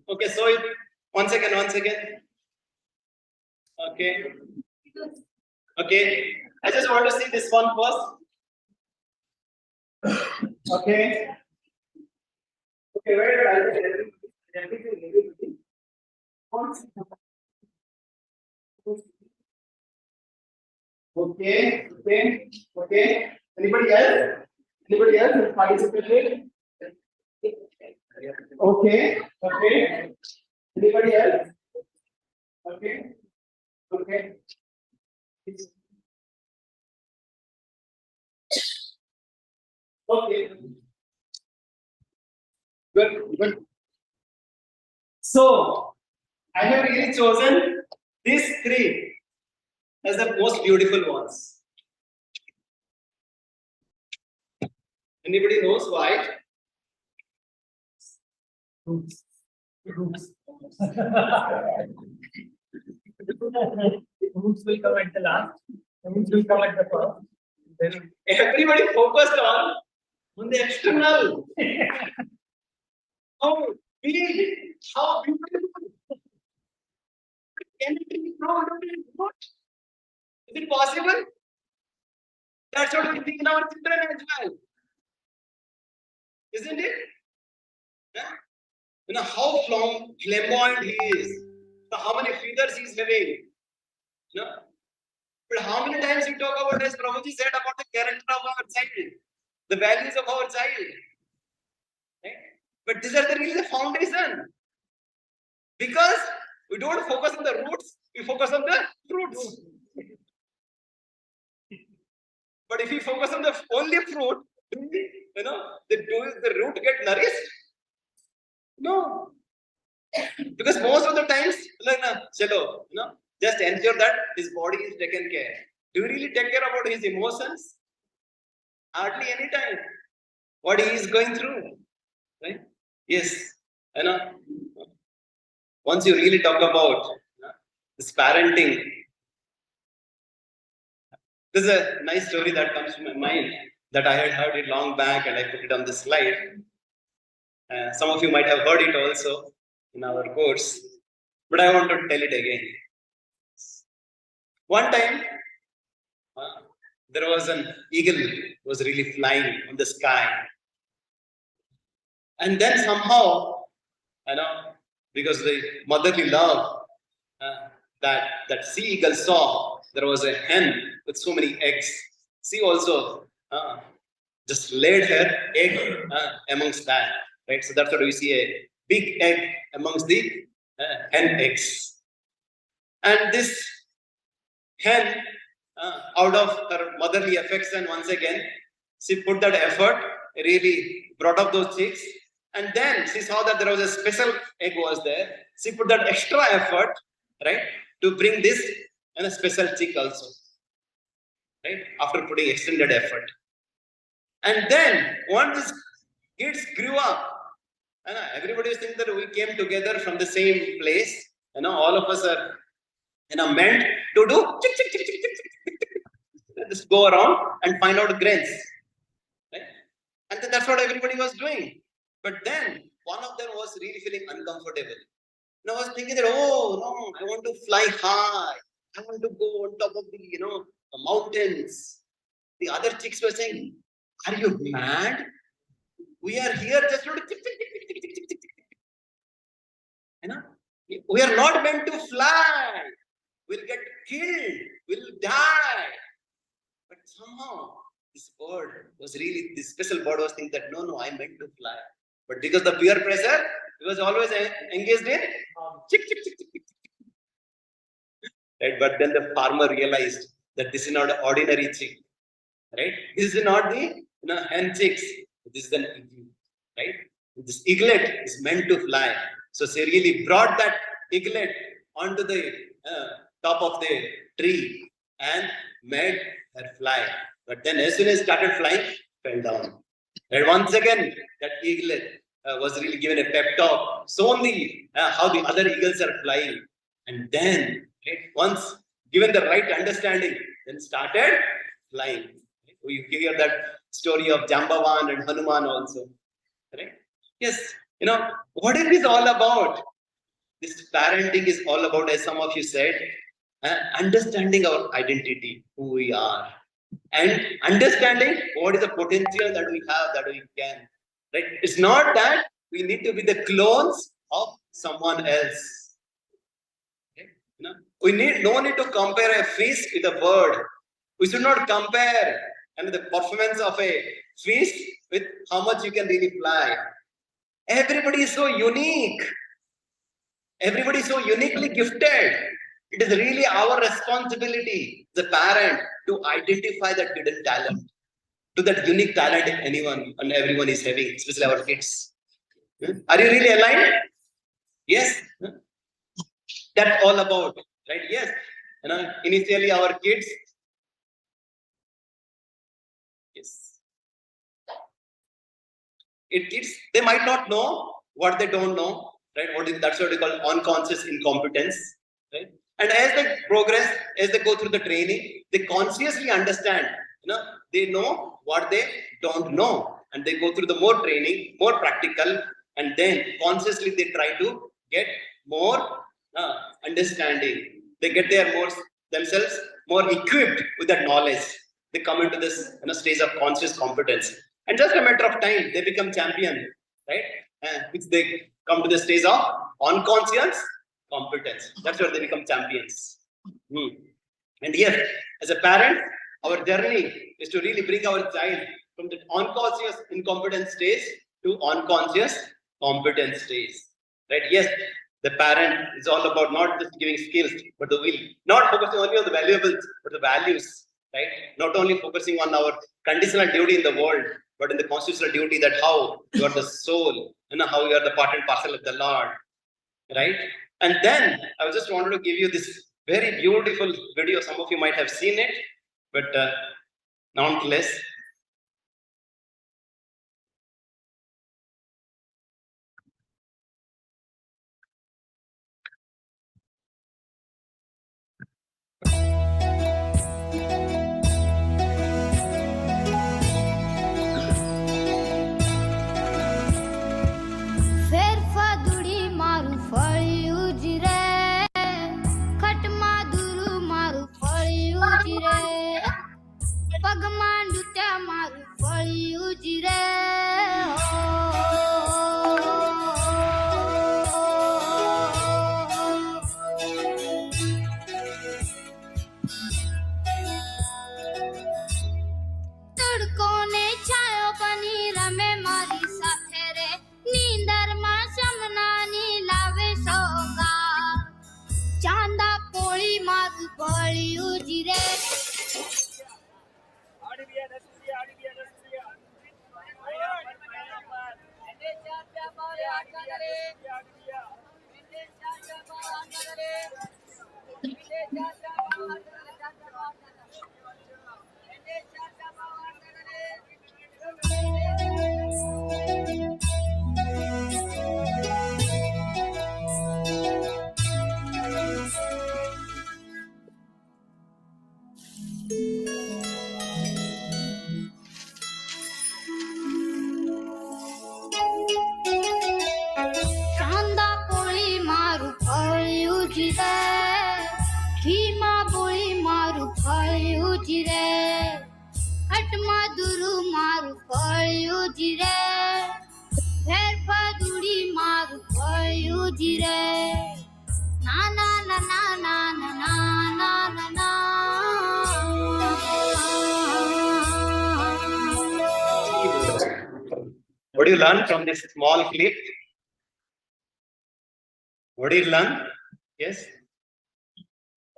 Okay, so it. One second. Okay. Okay. I just want to see this one first. Okay. Okay, where are everything? Okay. Anybody else? Anybody participated? Okay. Anybody else? Okay. Okay. Good, good. So, I have really chosen these three as the most beautiful ones. Anybody knows why? Roots. Roots. Roots will come at the last. Roots will come at the first. Then Everybody focused on the external. How big, how beautiful. Can it be proud of it? What? Is it possible? That's what we think in our children as well. Isn't it? Yeah? You know how flamboyant he is. You know, how many feathers he's having. You know? But how many times we talk about, as Prabhuji said, about the character of our child, the values of our child. Right? But these are really the foundation. Because we don't focus on the roots, we focus on the fruits. But if we focus on the only fruit, you know, do the root get nourished? No. Because most of the times, like, chalo, you know, just ensure that his body is taken care. Do you really take care about his emotions? Hardly any time. What he is going through, right? Yes, you know. Once you really talk about this parenting, there's a nice story that comes to my mind that I had heard it long back and I put it on this slide. Some of you might have heard it also in our course, but I want to tell it again. One time, there was an eagle was really flying on the sky, and then somehow, you know, because the motherly love that sea eagle saw, there was a hen with so many eggs. She also just laid her egg amongst that, right? So that's what we see, a big egg amongst the hen eggs. And this hen, out of her motherly affection, once again, she put that effort, really brought up those chicks. And then she saw that there was a special egg was there. She put that extra effort, right, to bring this and a special chick also, right, after putting extended effort. And then once kids grew up, and everybody thinks that we came together from the same place. You know, all of us are, you know, meant to do just go around and find out grains, right? And then that's what everybody was doing. But then one of them was really feeling uncomfortable. And I was thinking that, oh no, I want to fly high. I want to go on top of the, you know, the mountains. The other chicks were saying, are you mad? We are here just to you know, we are not meant to fly. We'll get killed. We'll die. But somehow this bird was really, this special bird was thinking that no, I meant to fly. But because of the peer pressure, he was always engaged in chick, chick, chick, chick, chick. Right? But then the farmer realized that this is not an ordinary chick. Right? This is not the, you know, hen chicks. This is an eagle. Right? This eaglet is meant to fly. So she really brought that eaglet onto the top of the tree and made her fly. But then as soon as it started flying, fell down. And once again, that eaglet was really given a pep talk, shown the how the other eagles are flying. And then, right, once given the right understanding, then started flying. We hear that story of Jambavan and Hanuman also. Right? Yes, you know, what is this all about? This parenting is all about, as some of you said, understanding our identity, who we are, and understanding what is the potential that we have, that we can. Right? It's not that we need to be the clones of someone else. Okay? You know, we no need to compare a fish with a bird. We should not compare the performance of a fish with how much you can really fly. Everybody is so unique. Everybody is so uniquely gifted. It is really our responsibility, the parent, to identify that hidden talent. to that unique talent anyone and everyone is having, especially our kids. Are you really aligned? Yes. That's all about, right? Yes. Initially our kids. Yes. Kids, they might not know what they don't know, right? That's what we call unconscious incompetence, right? And as they progress, as they go through the training, they consciously understand, they know what they don't know, and they go through the more training, more practical, and then consciously they try to get more understanding. They get themselves more equipped with that knowledge. They come into this stage of conscious competence, and just a matter of time, they become champion, right? Which they come to the stage of unconscious competence. That's where they become champions. And yes, as a parent, our journey is to really bring our child from the unconscious incompetence stage to unconscious competence stage. Right? Yes, the parent is all about not just giving skills, but the will. Not focusing only on the valuables, but the values. Right? Not only focusing on our conditional duty in the world, but in the constitutional duty that how you are the soul, how you are the part and parcel of the Lord. Right? And then I just wanted to give you this very beautiful video. Some of you might have seen it, but nonetheless. પગમાં ડૂટ્યા મારું ફળિયું જ રે તડકો ને છાયો બની રમે મારી સાથે રે નીંદરમાં સમનાની લાવે સોગા ચાંદા પોળી મારું ફળિયું જ રે What do you learn from this small clip? What do you learn? Yes?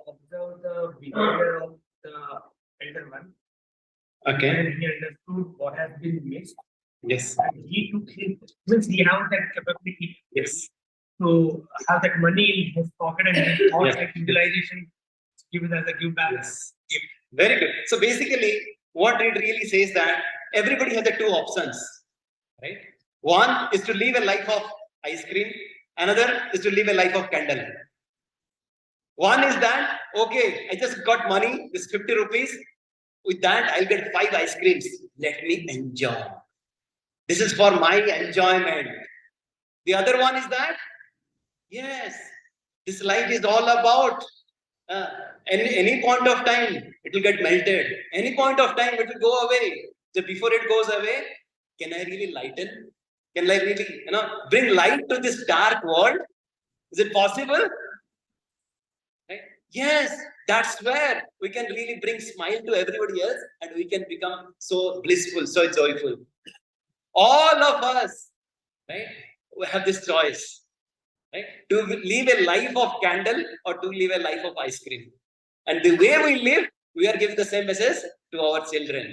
Observe the behavior of the elder one. Okay. And he understood what has been missed. Yes. And he took his, means he has that capability Yes. to have that money in his pocket and all Yes. that utilization given as a give back. Yes. Very good. So basically, what it really says that everybody has the two options, right? One is to live a life of ice cream. Another is to live a life of candle. One is that, okay, I just got money, this 50 rupees. With that, I'll get 5 ice creams. Let me enjoy. This is for my enjoyment. The other one is that, yes, this life is all about any point of time, it will get melted. Any point of time, it will go away. So before it goes away, can I really lighten? Can I really, bring light to this dark world? Is it possible? Right? Yes, that's where we can really bring smile to everybody else and we can become so blissful, so joyful. All of us, right, we have this choice, right, to live a life of candle or to live a life of ice cream. And the way we live, we are giving the same message to our children.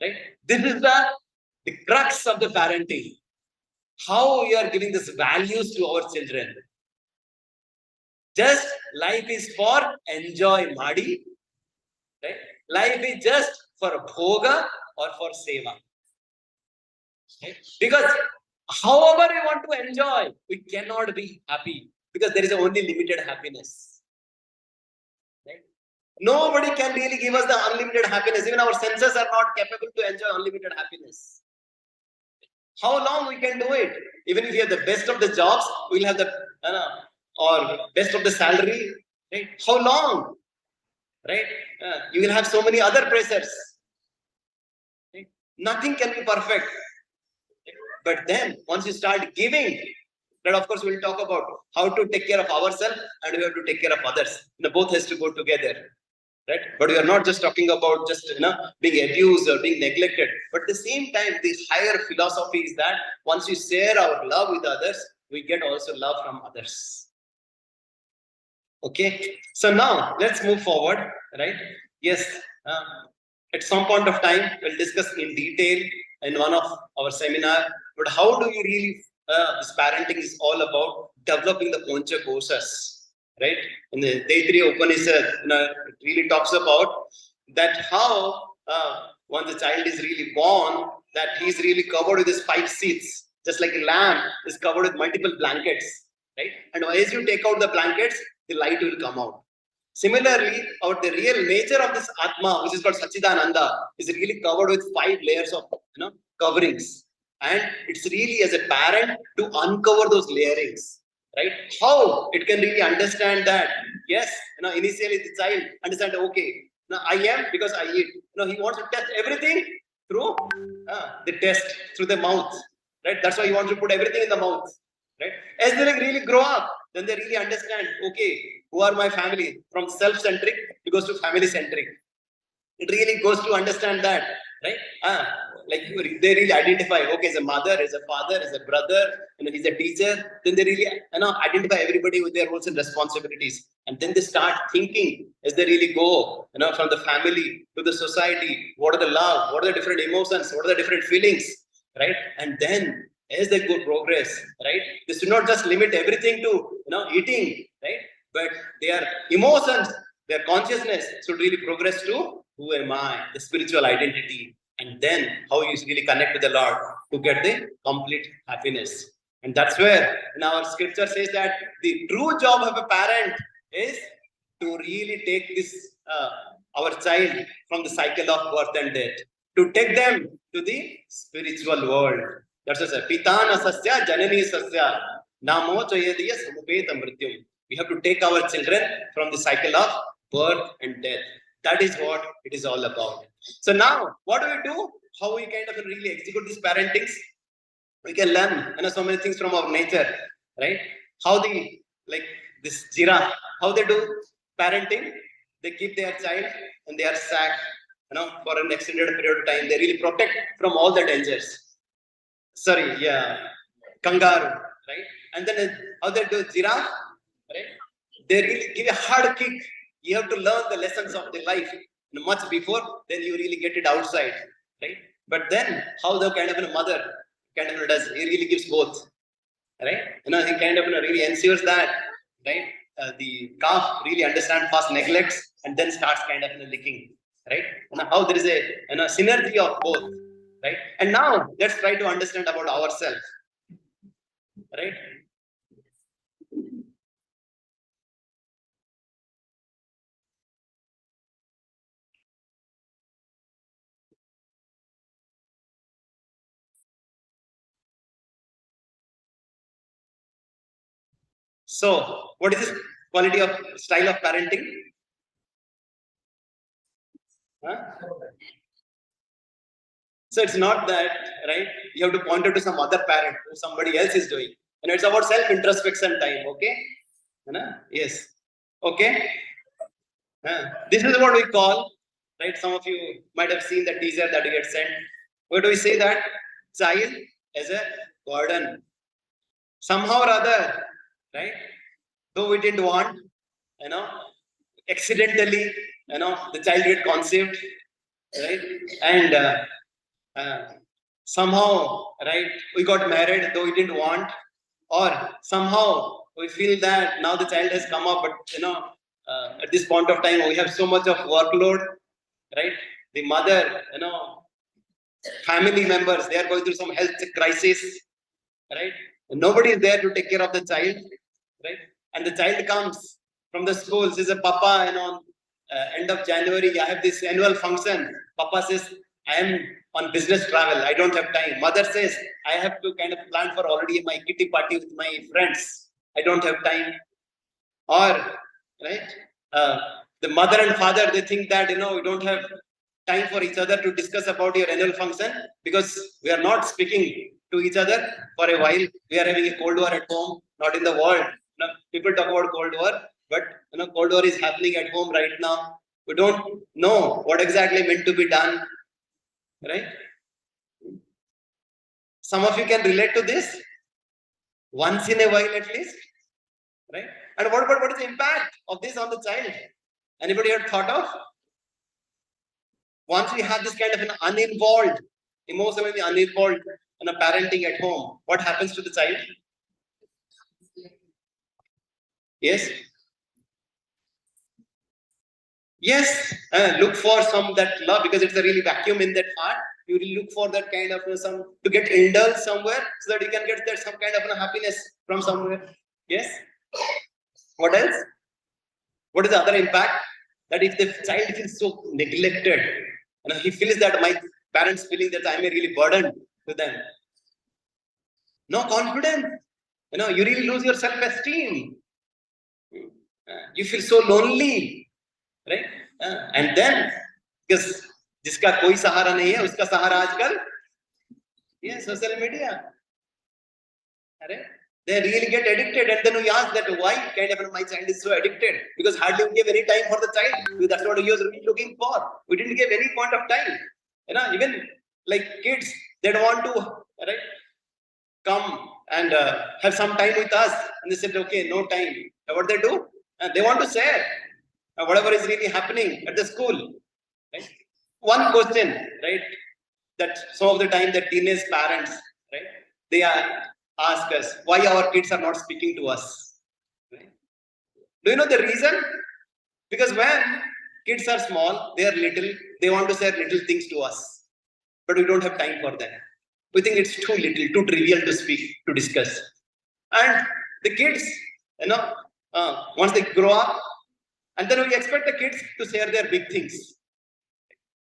right? This is the crux of the parenting. How we are giving these values to our children. Just life is for enjoy Madi, right? Life is just for bhoga or for seva. Right? Because however we want to enjoy, we cannot be happy because there is only limited happiness. Right? Nobody can really give us the unlimited happiness. Even our senses are not capable to enjoy unlimited happiness. How long we can do it? Even if you have the best of the jobs, we'll have the or best of the salary. Right? How long? Right? You will have so many other pressures. Right? Nothing can be perfect. But then once you start giving, then of course we'll talk about how to take care of ourselves and we have to take care of others. Both has to go together. Right? But we are not just talking about just being abused or being neglected. But at the same time, the higher philosophy is that once we share our love with others, we get also love from others. Okay. So now let's move forward. Right? Yes. At some point of time, we'll discuss in detail in one of our seminar. But how do you really? This parenting is all about developing the Poncha courses. Right? In the Taittiriya Upanishad, it really talks about that how once the child is really born, that he's really covered with his 5 seats, just like a lamb is covered with multiple blankets, right? And as you take out the blankets, the light will come out. Similarly, the real nature of this Atma, which is called Satchidananda, is really covered with 5 layers of coverings, and it's really as a parent to uncover those layerings. Right? How it can really understand that, yes, initially the child understand, okay, now I am because I eat. He wants to test everything through the test, through the mouth. Right? That's why he wants to put everything in the mouth. Right? As they really grow up, then they really understand, okay, who are my family? From self-centric, it goes to family-centric. It really goes to understand that, right? Like they really identify, okay, as a mother, as a father, as a brother, he's a teacher. Then they really identify everybody with their roles and responsibilities. And then they start thinking as they really go, from the family to the society, what are the love, what are the different emotions, what are the different feelings, right? And then as they go progress, right? They should not just limit everything to, eating, right? But their emotions, their consciousness should really progress to who am I, the spiritual identity, and then how you really connect with the Lord to get the complete happiness. And that's where our scripture says that the true job of a parent is to really take this our child from the cycle of birth and death, to take them to the spiritual world. That's what it says. Pitana sasya janani sasya namo chayadiya samupeta mrityum. We have to take our children from the cycle of birth and death. That is what it is all about. So now, what do? How we kind of really execute these parentings? We can learn so many things from our nature, right? How this giraffe, how they do parenting? They keep their child and they are sacked, for an extended period of time. They really protect from all the dangers. Kangaroo, right? And then how they do giraffe, right? They really give a hard kick. You have to learn the lessons of the life much before, then you really get it outside, right? But then how the kind of a mother kind of does, he really gives both, right? He kind of really ensures that, right? The calf really understands, first neglects and then starts kind of licking, right? How there is a synergy of both, right? And now let's try to understand about ourselves, right? So, what is this quality of style of parenting? So it's not that, right? You have to point it to some other parent who somebody else is doing. It's about self-introspection time, okay? Yes. Okay? This is what we call, right? Some of you might have seen the teaser that you get sent. Where do we say that? Child as a burden. Somehow or other, right? Though we didn't want, accidentally, the child get conceived, right? And somehow, right, we got married though we didn't want, or somehow we feel that now the child has come up, but at this point of time we have so much of workload, right? The mother, family members, they are going through some health crisis, right? And nobody is there to take care of the child, right? And the child comes from the school, says, Papa, end of January, I have this annual function. Papa says, I am on business travel, I don't have time. Mother says, I have to kind of plan for already my kitty party with my friends. I don't have time. Or, right, the mother and father, they think that, we don't have time for each other to discuss about your annual function because we are not speaking to each other for a while. We are having a cold war at home, not in the world. People talk about cold war, but cold war is happening at home right now. We don't know what exactly meant to be done, right? Some of you can relate to this once in a while at least, right? And what is the impact of this on the child? Anybody had thought of? Once we have this kind of an uninvolved, emotionally uninvolved parenting at home, what happens to the child? Yes? Yes, look for some that love because it's a really vacuum in that heart. You will look for that kind of some to get indulged somewhere so that you can get that some kind of happiness from somewhere. Yes? What else? What is the other impact? That if the child feels so neglected, he feels that my parents feeling that I'm a really burden to them. No confidence. You really lose your self-esteem. You feel so lonely, right? And then, because जिसका कोई सहारा नहीं है, उसका सहारा आजकल ये social media. They really get addicted, and then we ask that why kind of my child is so addicted because hardly we give any time for the child. That's what he was really looking for. We didn't give any point of time. Even like kids, they don't want to come and have some time with us, and they said, okay, no time. And what they do? They want to share whatever is really happening at the school. Right? One question, right? That some of the time the teenage parents, right? They ask us why our kids are not speaking to us. Right? Do you know the reason? Because when kids are small, they are little, they want to share little things to us, but we don't have time for that. We think it's too little, too trivial to speak, to discuss. And the kids, once they grow up, and then we expect the kids to share their big things.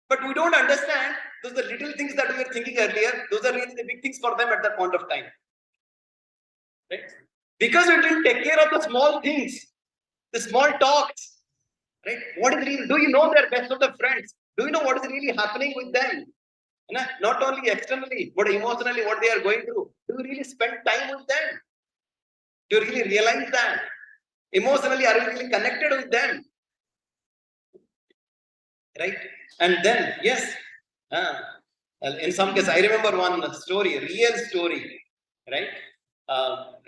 But we don't understand those are the little things that we were thinking earlier, those are really the big things for them at that point of time. Right? Because we didn't take care of the small things, the small talks. Right? What is really, do you know their best of the friends? Do you know what is really happening with them? Not only externally, but emotionally, what they are going through. Do you really spend time with them? Do you really realize that? Emotionally, are you really connected with them? Right? And then, yes, in some case, I remember one story, real story, right?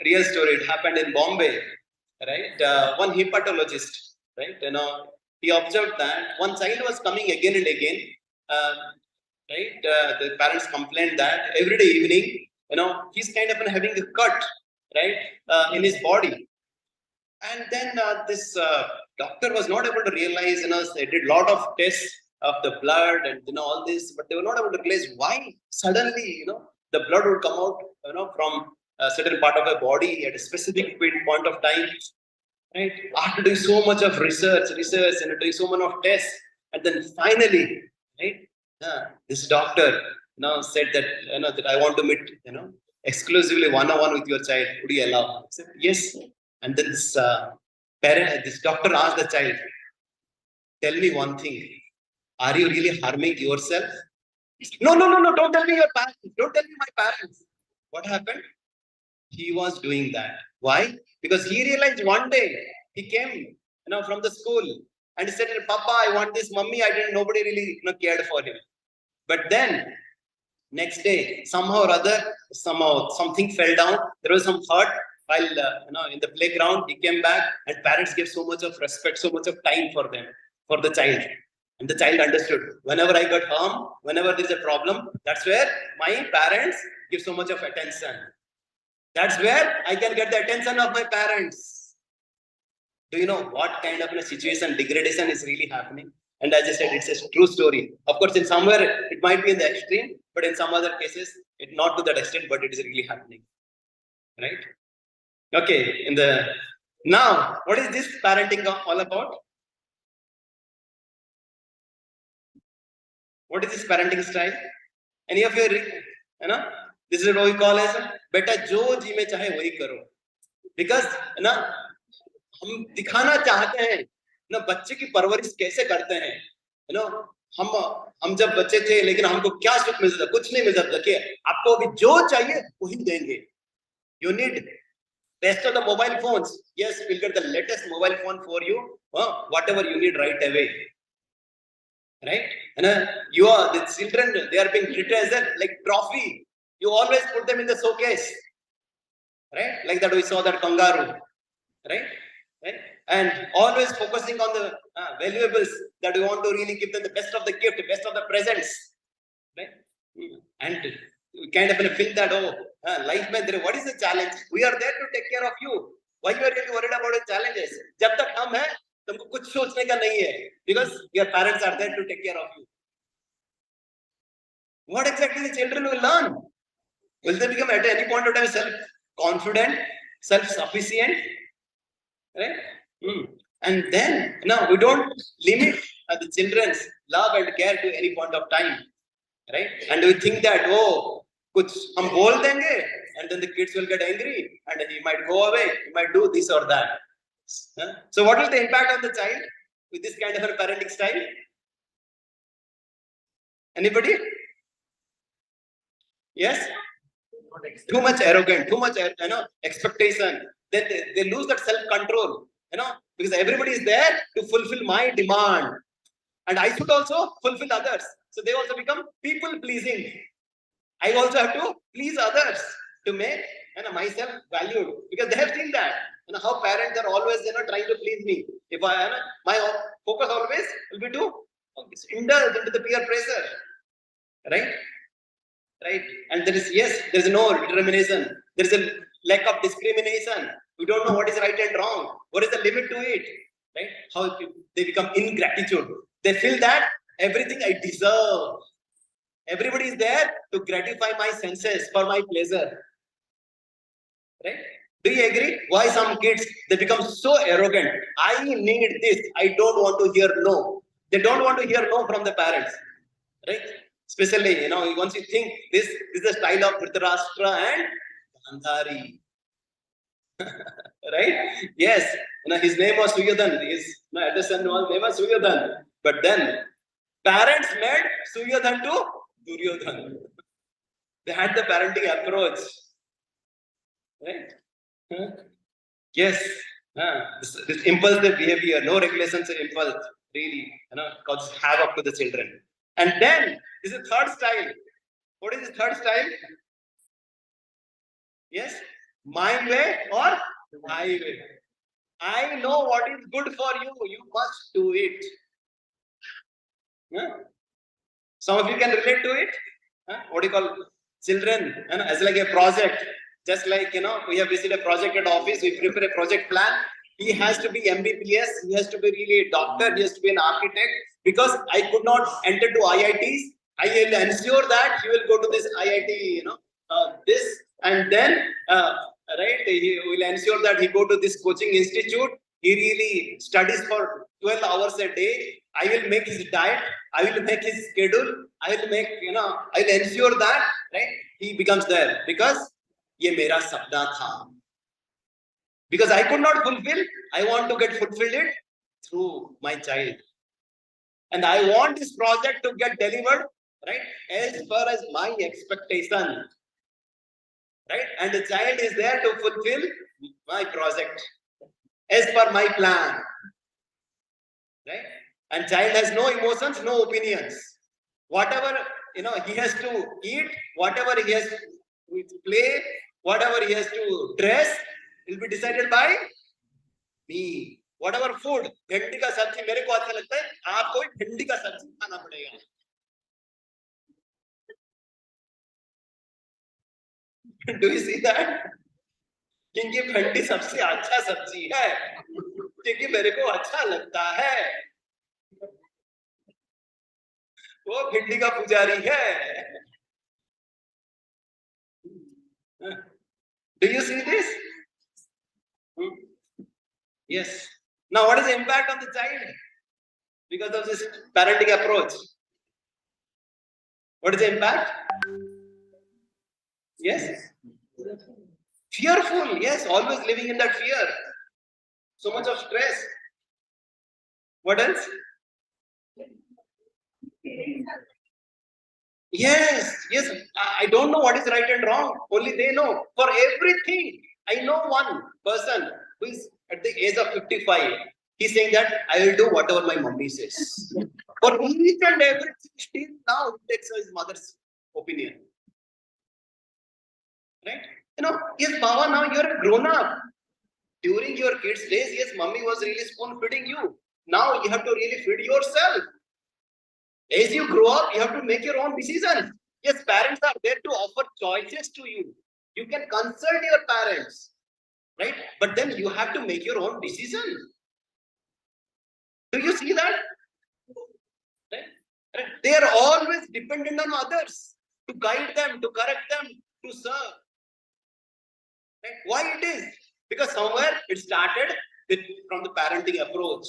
Real story, it happened in Bombay, right? One hepatologist, right? He observed that one child was coming again and again, right? The parents complained that every day evening, he's kind of having a cut, right? In his body. And then this doctor was not able to realize, they did a lot of tests of the blood and all this, but they were not able to realize why suddenly, the blood would come out, from a certain part of the body at a specific point of time, right? After doing so much of research, and doing so much of tests, and then finally, right? This doctor, said that, that I want to meet, exclusively one-on-one with your child. Would you allow? I said, yes. And then this this doctor asked the child, tell me one thing. Are you really harming yourself? No, don't tell me your parents. Don't tell me my parents. What happened? He was doing that. Why? Because he realized one day he came, from the school and he said, Papa, I want this. Mummy, nobody really cared for him. But then next day, somehow or other, something fell down. There was some hurt while in the playground. He came back and parents gave so much of respect, so much of time for them, for the child. And the child understood. Whenever I got harm, whenever there is a problem, that's where my parents give so much of attention. That's where I can get the attention of my parents. Do you know what kind of a situation degradation is really happening? And as I said, it's a true story. Of course, in somewhere it might be in the extreme, but in some other cases, it not to that extent, but it is really happening. Right? Okay, now, what is this parenting all about? What is this parenting style? Any of you, this is what we call as beta jo ji mein chahe wahi karo. Because हम दिखाना चाहते हैं ना बच्चे की परवरिश कैसे करते हैं, हम जब बच्चे थे लेकिन हमको क्या सुख मिलता था, कुछ नहीं मिलता था. देखिए आपको अभी जो चाहिए वही देंगे. You need best of the mobile phones. Yes, we'll get the latest mobile phone for you. Whatever you need right away. Right? And the children, they are being treated as a like trophy. You always put them in the showcase. Right? Like that we saw that kangaroo. Right? And always focusing on the valuables that we want to really give them the best of the gift, best of the presents. Right? And we kind of feel that, life mein, what is the challenge? We are there to take care of you. Why you are really worried about the challenges? Jab tak hum hai, तुमको कुछ सोचने का नहीं है, because your parents are there to take care of you. What exactly the children will learn? Will they become at any point of time self-confident, self-sufficient? Right? And then, we don't limit the children's love and care to any point of time. Right? And we think that, kuch hum bol denge, and then the kids will get angry, and he might go away, he might do this or that. So what is the impact on the child with this kind of a parenting style? Anybody? Yes? Too much arrogant, too much expectation. Then they lose that self-control, because everybody is there to fulfill my demand. And I should also fulfill others. So they also become people-pleasing. I also have to please others to make myself valued, because they have seen that. How parents are always trying to please me. If my focus always will be to indulge into the peer pressure. Right? And there is no determination. There is a lack of discrimination. We don't know what is right and wrong. What is the limit to it? Right? How they become ingratitude. They feel that everything I deserve. Everybody is there to gratify my senses for my pleasure. Right? Do you agree? Why some kids, they become so arrogant? I need this. I don't want to hear no. They don't want to hear no from the parents. Right? Especially, once you think this is the style of Dhritarashtra and Gandhari. Right? Yes. His name was Suryodhan. His elder son was name was Suryodhan. But then parents made Suryodhan to Duryodhan. They had the parenting approach. Right? Yes. This impulsive behavior, no regulations of impulse, really, causes havoc to the children. And then this is the third style. What is the third style? Yes, my way or highway. I know what is good for you. You must do it. Some of you can relate to it. What do you call children? As like a project. Just like, we have received a project at office, we prepare a project plan. He has to be MBBS, he has to be really a doctor, he has to be an architect. Because I could not enter to IITs, I will ensure that he will go to this IIT, this, and then, he will ensure that he go to this coaching institute. He really studies for 12 hours a day. I will make his diet, I will make his schedule, I will make, I will ensure that, right, he becomes there. Because ये मेरा सपना था. Because I could not fulfill, I want to get fulfilled it through my child. And I want this project to get delivered, right, as far as my expectation. Right? And the child is there to fulfill my project as per my plan. Right? And child has no emotions, no opinions. Whatever, he has to eat, whatever he has to play, whatever he has to dress, will be decided by me. whatever food, भिंडी का सब्जी मेरे को अच्छा लगता है, आपको भी भिंडी का सब्जी खाना पड़ेगा. Do you see that? क्योंकि भिंडी सबसे अच्छा सब्जी है, क्योंकि मेरे को अच्छा लगता है. वो भिंडी का पुजारी है. Do you see this? Yes. Now, what is the impact on the child because of this parenting approach? What is the impact? Yes. Fearful. Yes, always living in that fear. So much of stress. What else? Yes, yes. I don't know what is right and wrong. Only they know. For everything, I know one person who is at the age of 55. He's saying that I will do whatever my mommy says. For each and everything, still now he takes his mother's opinion. Right? You know, yes, Baba, now you're a grown up. During your kids' days, yes, mommy was really spoon feeding you. Now you have to really feed yourself. As you grow up, you have to make your own decisions. Yes, parents are there to offer choices to you. You can consult your parents, right? But then you have to make your own decision. Do you see that? Right? Right? They are always dependent on others to guide them, to correct them, to serve. Right? Why it is? Because somewhere it started from the parenting approach.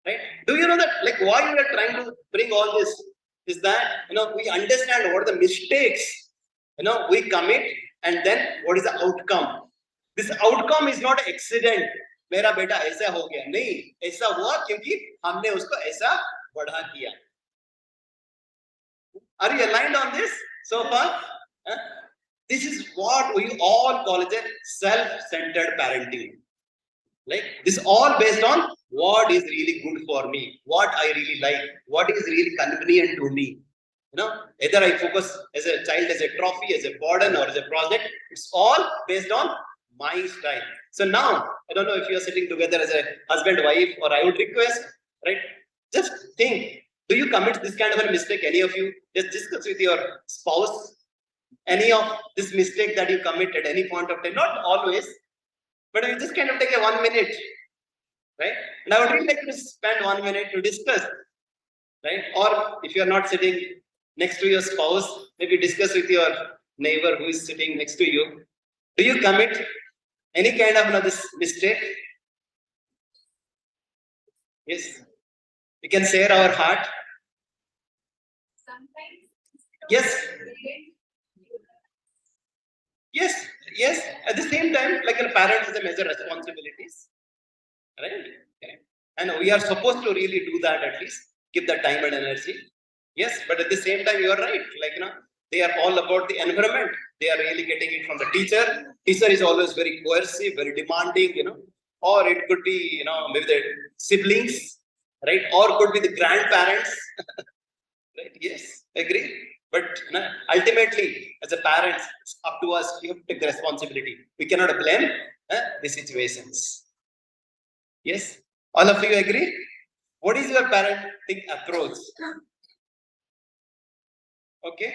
Right? Do you know that, like, why we are trying to bring all this is that, you know, we understand what are the mistakes, you know, we commit, and then what is the outcome. This outcome is not accident. मेरा बेटा ऐसा हो गया, नहीं, ऐसा हुआ क्योंकि हमने उसको ऐसा बढ़ा किया. Are you aligned on this so far? This is what we all call as a self-centered parenting. Like, this all based on what is really good for me, what I really like, what is really convenient to me. You know, either I focus as a child as a trophy, as a burden, or as a project. It's all based on my style. So now, I don't know if you're sitting together as a husband, wife, or I would request, right? Just think, do you commit this kind of a mistake, any of you? Just discuss with your spouse any of this mistake that you commit at any point of time. Not always, but we just kind of take a 1 minute, right? And I would really like to spend 1 minute to discuss, right? Or if you are not sitting next to your spouse, maybe discuss with your neighbor who is sitting next to you. Do you commit any kind of this mistake? Yes. We can share our heart. Sometimes. Yes. Yes, yes. At the same time, like a parent has a major responsibilities, right? Okay. And we are supposed to really do that at least, give the time and energy. Yes, but at the same time, you are right. Like, you know, they are all about the environment. They are really getting it from the teacher. Teacher is always very coercive, very demanding, you know. Or it could be, you know, maybe the siblings, right? Or could be the grandparents, right? Yes, agree. But ultimately, as a parent, it's up to us. We have to take the responsibility. We cannot blame the situations. Yes, all of you agree? What is your parenting approach? Okay,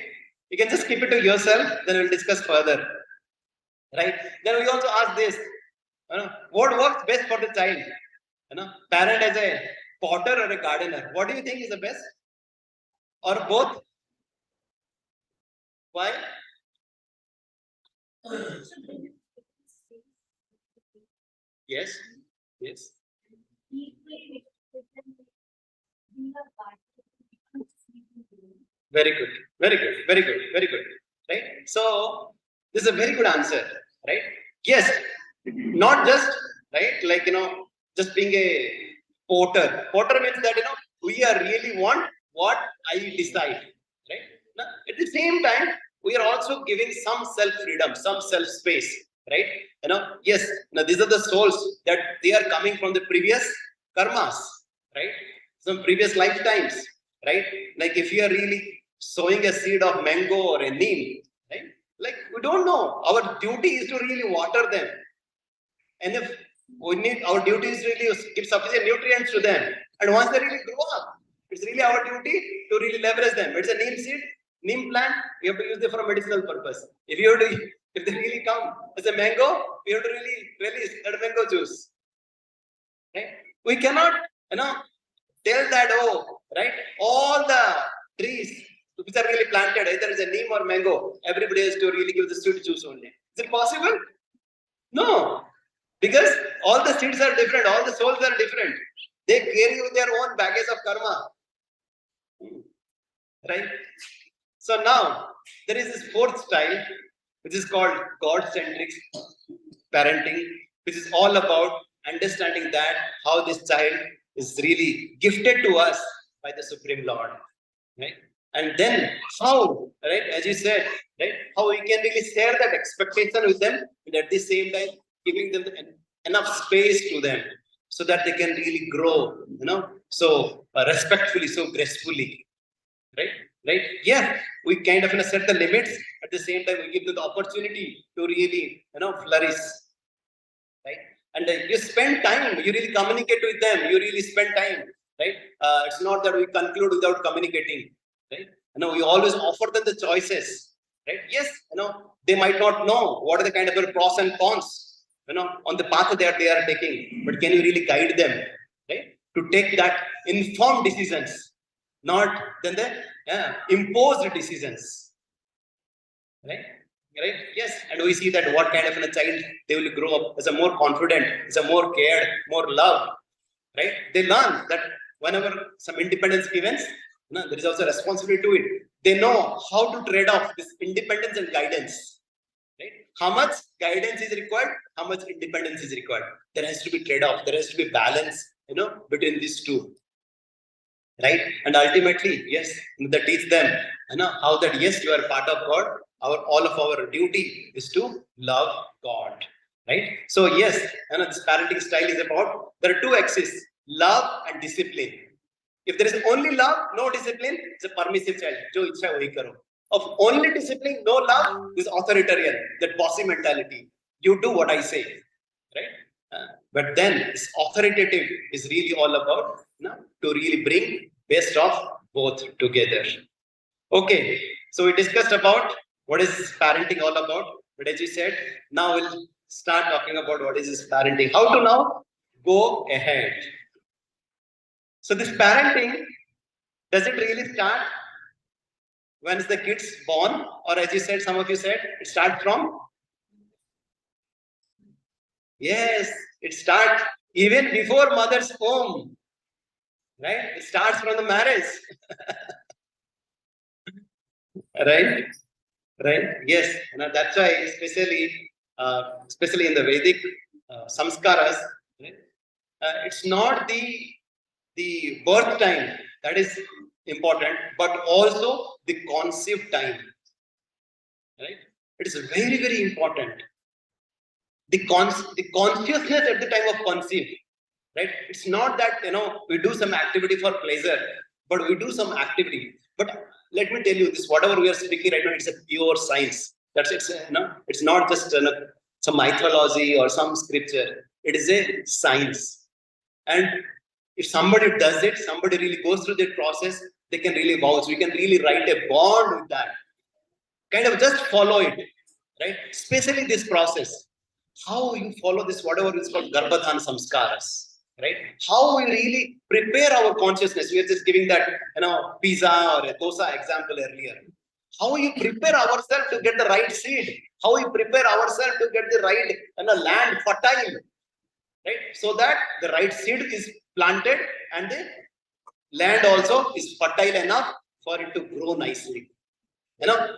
you can just keep it to yourself. Then we'll discuss further. Right? Then we also ask this: what works best for the child? Parent as a potter or a gardener. What do you think is the best? Or both? Why? Yes, yes. Very good, very good, very good, very good. Right? So this is a very good answer, right? Yes, not just right, like just being a potter. Potter means that we are really want what I decide, right? Now, at the same time, we are also giving some self-freedom, some self-space, right? Yes, now these are the souls that they are coming from the previous karmas, right? Some previous lifetimes, right? Like if you are really sowing a seed of mango or a neem, right? Like we don't know. Our duty is to really water them. And if We need, our duty is really to give sufficient nutrients to them. And once they really grow up, it's really our duty to really leverage them. It's a neem seed, neem plant, we have to use it for a medicinal purpose. If they really come as a mango, we have to really release that mango juice. Right? We cannot, tell that, right, all the trees which are really planted, either it's a neem or mango, everybody has to really give the sweet juice only. Is it possible? No. Because all the seeds are different, all the souls are different. They carry with their own baggage of karma. Right? So now, there is this fourth style, which is called God-centric parenting, which is all about understanding that how this child is really gifted to us by the Supreme Lord. Right? And then how, right, as you said, right, how we can really share that expectation with them, and at the same time giving them enough space to them so that they can really grow, so respectfully, so gracefully, right? Yeah, we kind of set the limits. At the same time, we give them the opportunity to really, flourish, right? And you spend time, you really communicate with them, you really spend time, right? It's not that we conclude without communicating, right? We always offer them the choices, right? Yes, they might not know what are the kind of pros and cons, on the path that they are taking, but can you really guide them, right? To take that informed decisions, not then the imposed decisions, right? Right? Yes, and we see that what kind of a child they will grow up as a more confident, as a more cared, more loved, right? They learn that whenever some independence given, there is also a responsibility to it. They know how to trade off this independence and guidance, right? How much guidance is required, how much independence is required. There has to be trade-off, there has to be balance, between these two. Right? And ultimately, yes, that teach them, how that yes, you are part of God. All of our duty is to love God. Right? So yes, this parenting style is about, there are two axes, love and discipline. If there is only love, no discipline, it's a permissive child. Jo ichha wahi karo. Of only discipline, no love, is authoritarian, that bossy mentality. You do what I say. Right? But then this authoritative is really all about to really bring best of both together. Okay, so we discussed about what is parenting all about. But as you said, now we'll start talking about what is this parenting. How to now go ahead. So this parenting, does it really start when the kid's born? Or as you said, some of you said, it starts from? Yes, it starts even before mother's home. Right? It starts from the marriage. Right? Yes. That's why, especially in the Vedic samskaras, right? It's not the birth time that is important, but also the conceived time. Right? It is very, very important. The consciousness at the time of conceive. Right? It's not that we do some activity for pleasure, but we do some activity. But let me tell you this: whatever we are speaking right now, it's a pure science. It's not just some mythology or some scripture. It is a science. And if somebody does it, somebody really goes through that process, they can really vouch. We can really write a bond with that. Kind of just follow it, right? Especially this process. How you follow this, whatever is called Garbhadhan Samskaras. Right? How we really prepare our consciousness. We are just giving that, pizza or a dosa example earlier. How you prepare ourselves to get the right seed. How we prepare ourselves to get the right land fertile. Right? So that the right seed is planted and the land also is fertile enough for it to grow nicely.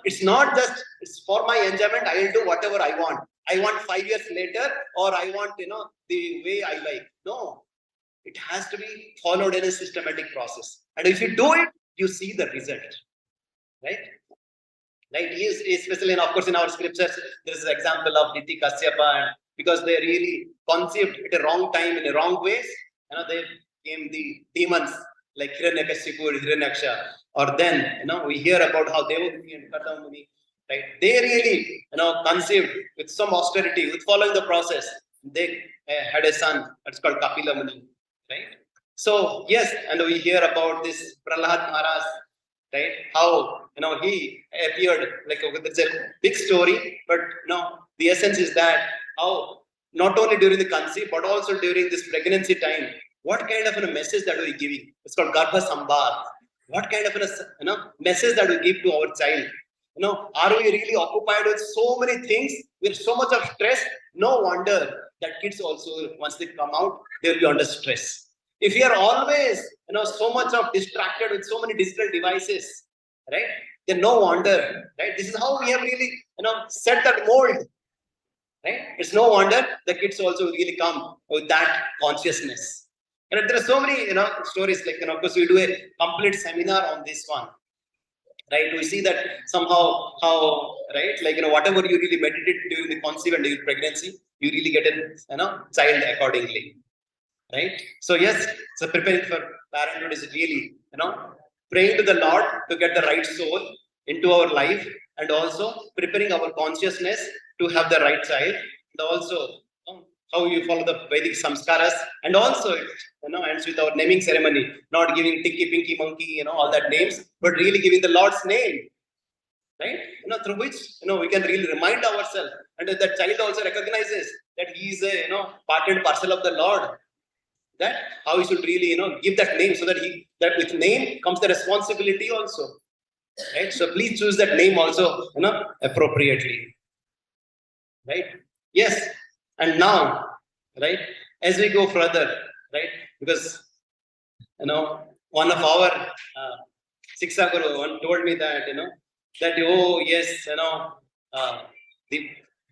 It's not just, it's for my enjoyment, I will do whatever I want. I want 5 years later, or I want, the way I like. No. It has to be followed in a systematic process. And if you do it, you see the result. Right? Right? Especially, of course, in our scriptures, there is an example of Diti Kasyapa, and because they really conceived at a wrong time in a wrong ways, they came the demons like Hiranyakashipu or Hiranyaksha. Or then, we hear about how Devamuni and Katamuni, right? They really, conceived with some austerity, with following the process. they had a son that's called Kapila Muni, right? So yes, and we hear about this Prahlad Maharaj, right? How he appeared like okay, that's a big story, but the essence is that how not only during the conceive but also during this pregnancy time, what kind of a message that we giving? It's called Garbha Sambad. What kind of a message that we give to our child? Are we really occupied with so many things, with so much of stress? No wonder that kids also, once they come out, they'll be under stress. If we are always, so much of distracted with so many digital devices, right? Then no wonder, right? This is how we have really, set that mold, right? It's no wonder the kids also really come with that consciousness. And there are so many, stories like, of course, we do a complete seminar on this one. Right, we see that somehow how right, like whatever you really meditate during the conceive and during pregnancy, you really get a child accordingly, right? So yes, so preparing for parenthood is really praying to the Lord to get the right soul into our life, and also preparing our consciousness to have the right child, and also how you follow the Vedic samskaras, and also it ends with our naming ceremony, not giving Tinky Pinky Monkey, all that names, but really giving the Lord's name, right? Through which we can really remind ourselves, and that child also recognizes that he is a part and parcel of the Lord. That how he should really give that name, so that with name comes the responsibility also, right? So please choose that name also appropriately, right? Yes. And now, right, as we go further, right, because one of our Shiksha Guru one told me that that oh yes,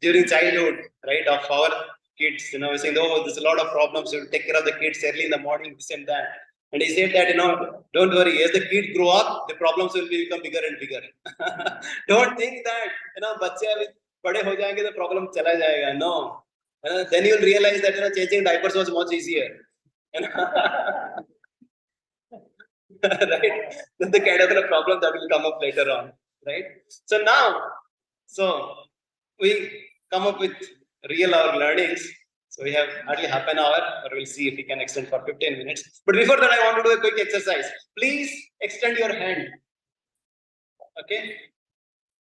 during childhood, right, of our kids, we're saying oh there's a lot of problems, you take care of the kids early in the morning, this and that. And he said that don't worry, as the kids grow up, the problems will become bigger and bigger. Don't think that बच्चे अभी बड़े हो जाएंगे the problem चला जाएगा. No. Then you'll realize that changing diapers was much easier. Right? That's the kind of a problem that will come up later on. Right? So now, we come up with real our learnings. So we have hardly half an hour, or we'll see if we can extend for 15 minutes. But before that, I want to do a quick exercise. Please extend your hand. Okay?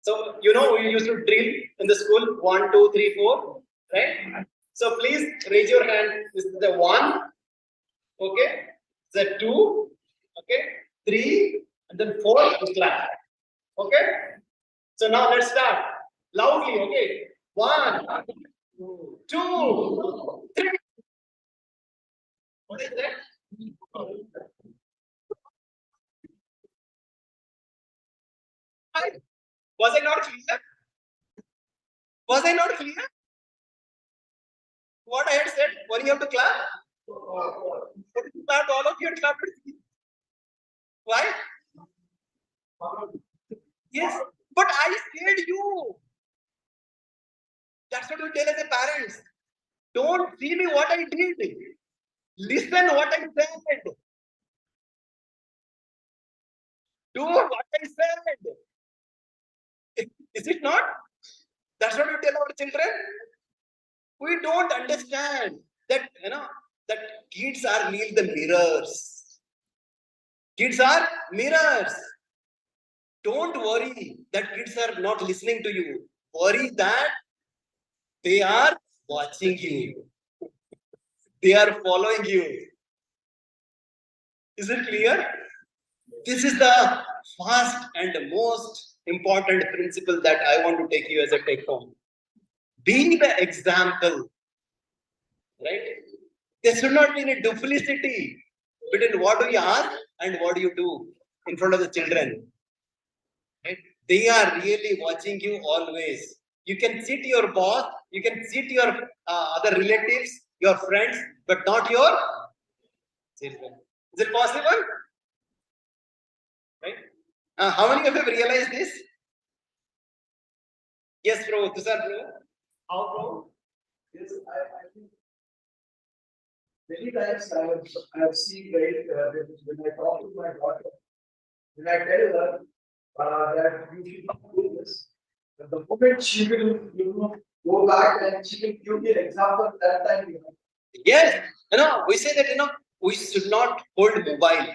So, we used to drill in the school 1, 2, 3, 4. Right? So please raise your hand. This is the 1, okay, the 2, okay, 3, and then 4, and clap. Okay? So now let's start. Loudly, okay? 1, 2, 3. What is that? Was I not clear? Was I not clear? What I had said, when you have to clap? Clap, all of you clap. Why? Yes, but I scared you. That's what we tell as a parents. Don't see me what I did. Listen what I said. Do what I said. Is it not? That's what we tell our children. We don't understand that that kids are really the mirrors. Kids are mirrors. Don't worry that kids are not listening to you. Worry that they are watching you. They are following you. Is it clear? This is the first and most important principle that I want to take you as a take home. Be the example, right? There should not be any duplicity between what we are and what you do in front of the children. Right? They are really watching you always. You can cheat your boss, you can cheat your other relatives, your friends, but not your children. Is it possible? Right? How many of you have realized this? Yes, bro. Tushar, bro. How, bro? Yes, I think many times I have seen when I talk to my daughter, when I tell her that you should not do this, but the moment she will, go back and she will give me an example that time. Yes, we say that, we should not hold mobile,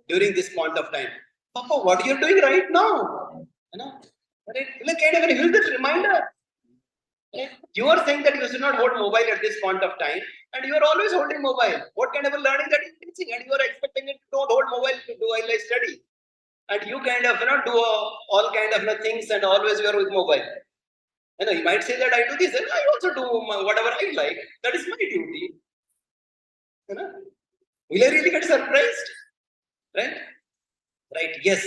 during this point of time. Papa, what you're doing right now? Right? Kind of a little reminder. Right? You are saying that you should not hold mobile at this point of time, and you are always holding mobile. What kind of a learning that is teaching? And you are expecting it to don't hold mobile to do while I study. And you kind of, do all kind of things, and always you are with mobile. You might say that I do this, and I also do whatever I like. That is my duty. Will I really get surprised? Right? Right, yes.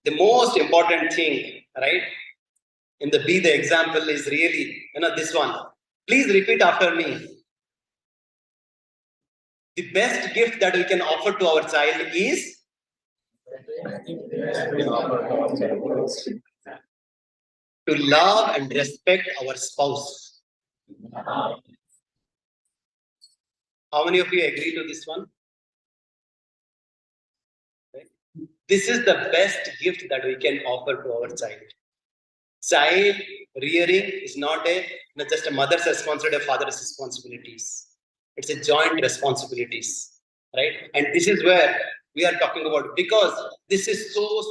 The most important thing, right, in the be the example is really, this one. Please repeat after me. The best gift that we can offer to our child is to love and respect our spouse. How many of you agree to this one? This is the best gift that we can offer to our child. Child rearing is not just a mother's responsibility, a father's responsibilities. It's a joint responsibilities, right? And this is where we are talking about, because this is so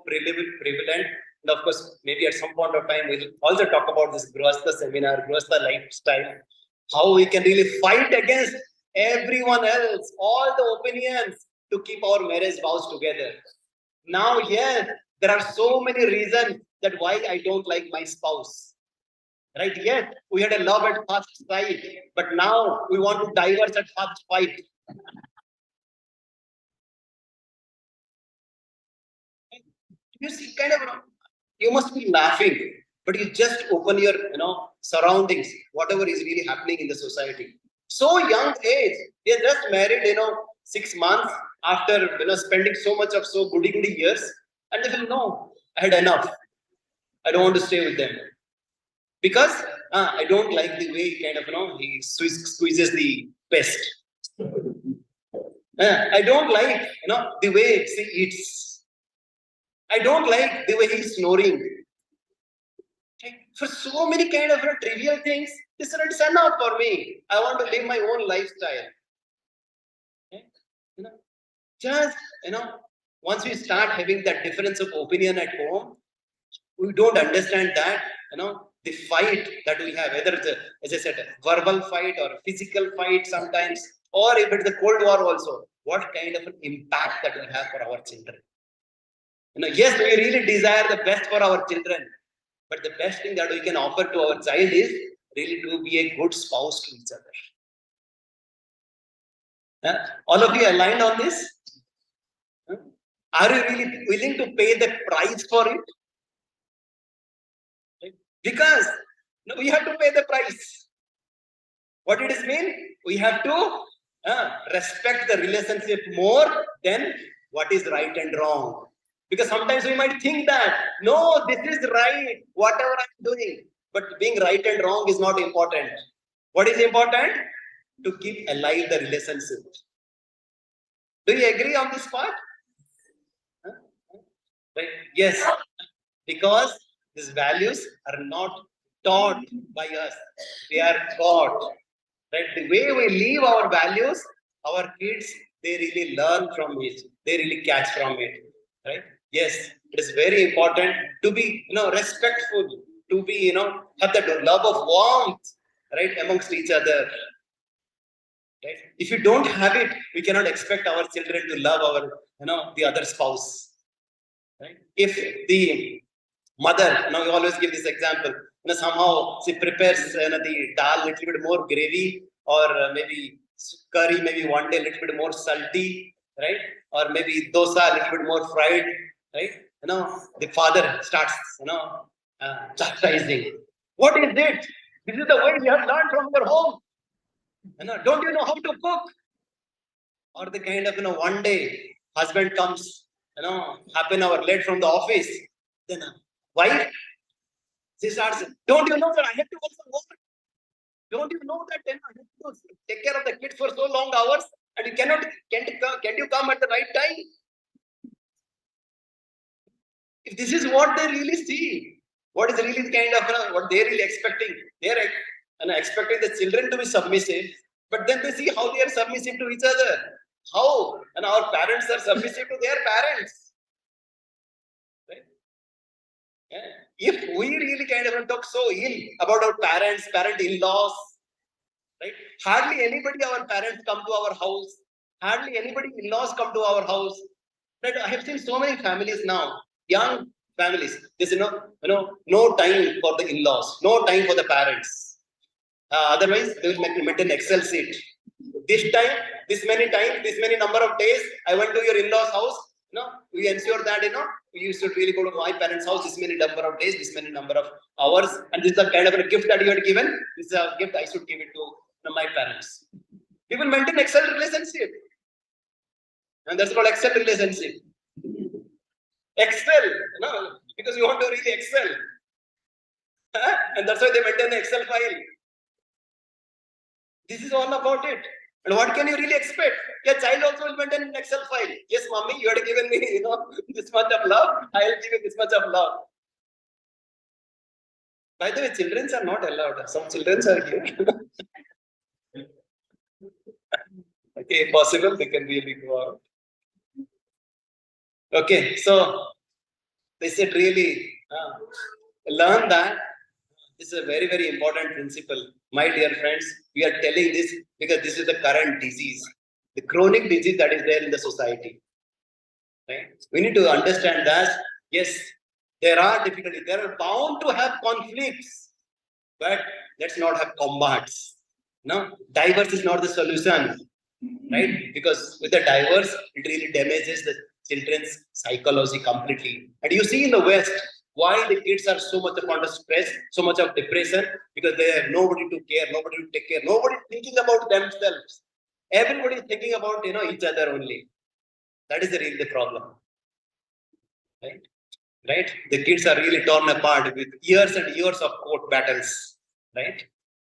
prevalent. And of course, maybe at some point of time, we'll also talk about this Grihastha seminar, Grihastha lifestyle, how we can really fight against everyone else, all the opinions, to keep our marriage vows together. Now, yes, there are so many reasons that why I don't like my spouse. Right? Yes, we had a love at first sight, but now we want to divorce at first fight. You see, you must be laughing, but you just open your, surroundings, whatever is really happening in the society. So young age, they are just married, 6 months after, spending so much of so goody years, and they will know, I had enough. I don't want to stay with them. Because I don't like the way he squeezes the pest. I don't like, the way she eats. I don't like the way he's snoring. Okay? For so many trivial things, this is enough for me. I want to live my own lifestyle. Okay? Just, once we start having that difference of opinion at home, we don't understand that, the fight that we have, whether it's as I said, a verbal fight or a physical fight sometimes, or if it's a Cold War also, what kind of an impact that we have for our children. Yes, we really desire the best for our children, but the best thing that we can offer to our child is really to be a good spouse to each other. All of you aligned on this? Are you really willing to pay the price for it? Because we have to pay the price. What it mean? We have to respect the relationship more than what is right and wrong. Because sometimes we might think that, no, this is right, whatever I'm doing. But being right and wrong is not important. What is important? To keep alive the relationship. Do you agree on this part? Right? Yes. Because these values are not taught by us. They are taught. Right? The way we live our values, our kids, they really learn from it. They really catch from it. Right? Yes, it is very important to be, respectful, to be, have that love of warmth, right, amongst each other. Right? If you don't have it, we cannot expect our children to love our, the other spouse. Right? If the mother, we always give this example, somehow she prepares the dal little bit more gravy, or maybe curry, maybe one day a little bit more salty, right? Or maybe dosa a little bit more fried, right? The father starts, chastising. What is it? This is the way you have learned from your home. Don't you know how to cook? Or the kind of, one day husband comes, half an hour late from the office. Then wife, she starts, don't you know that I have to also work? Don't you know that I have to take care of the kids for so long hours, and you can't you come at the right time? If this is what they really see, what is really kind of what they're really expecting. They're expecting the children to be submissive, but then they see how they are submissive to each other. How? And our parents are submissive to their parents. Right? Yeah. If we really kind of talk so ill about our parents, parent-in-laws, right? Hardly anybody, our parents come to our house. Hardly anybody in-laws come to our house. Right? I have seen so many families now, young families. There's no time for the in-laws, no time for the parents. Otherwise, they will make an Excel sheet. This time, this many times, this many number of days, I went to your in-laws' house. We ensure that you should really go to my parents' house this many number of days, this many number of hours, and this is the kind of a gift that you had given. This is a gift I should give it to my parents. We will maintain Excel relationship, and that's called Excel relationship. Excel, because you want to really excel, and that's why they maintain the Excel file. This is all about it. And what can you really expect? Your child also will maintain an Excel file. Yes, mommy, you had given me, this much of love. I will give you this much of love. By the way, children are not allowed. Some children are here. Okay, possible, they can really go out. Okay, so they said really learn that. This is a very, very important principle. My dear friends, we are telling this because this is the current disease, the chronic disease that is there in the society. Right? We need to understand that, yes, there are difficulties, there are bound to have conflicts, but let's not have combats. Divorce is not the solution, right? Because with the divorce, it really damages the children's psychology completely. And you see in the West, why the kids are so much under stress, so much of depression, because they have nobody to care, nobody to take care, nobody thinking about themselves. Everybody is thinking about each other only. That is the problem. Right? The kids are really torn apart with years and years of court battles. Right?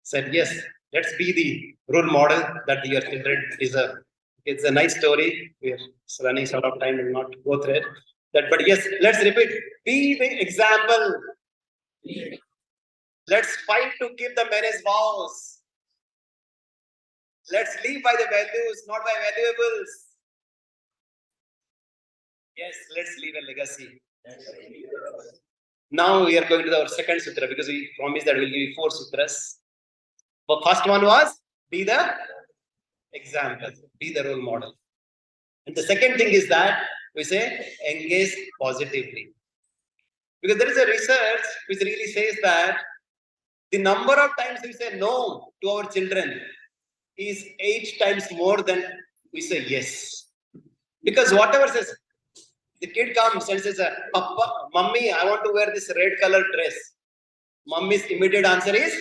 Said yes, let's be the role model that your children deserve. It's a nice story. We're running short of time, will not go through it. But yes, let's repeat. Be the example. Let's fight to keep the marriage vows. Let's live by the values, not by valuables. Yes, let's leave a legacy. Now we are going to our second sutra because we promised that we'll give you 4 sutras. The first one was be the example, be the role model. And the second thing is that we say engage positively. Because there is a research which really says that the number of times we say no to our children is 8 times more than we say yes. Because whatever says, the kid comes and says, Papa, Mummy, I want to wear this red color dress. Mummy's immediate answer is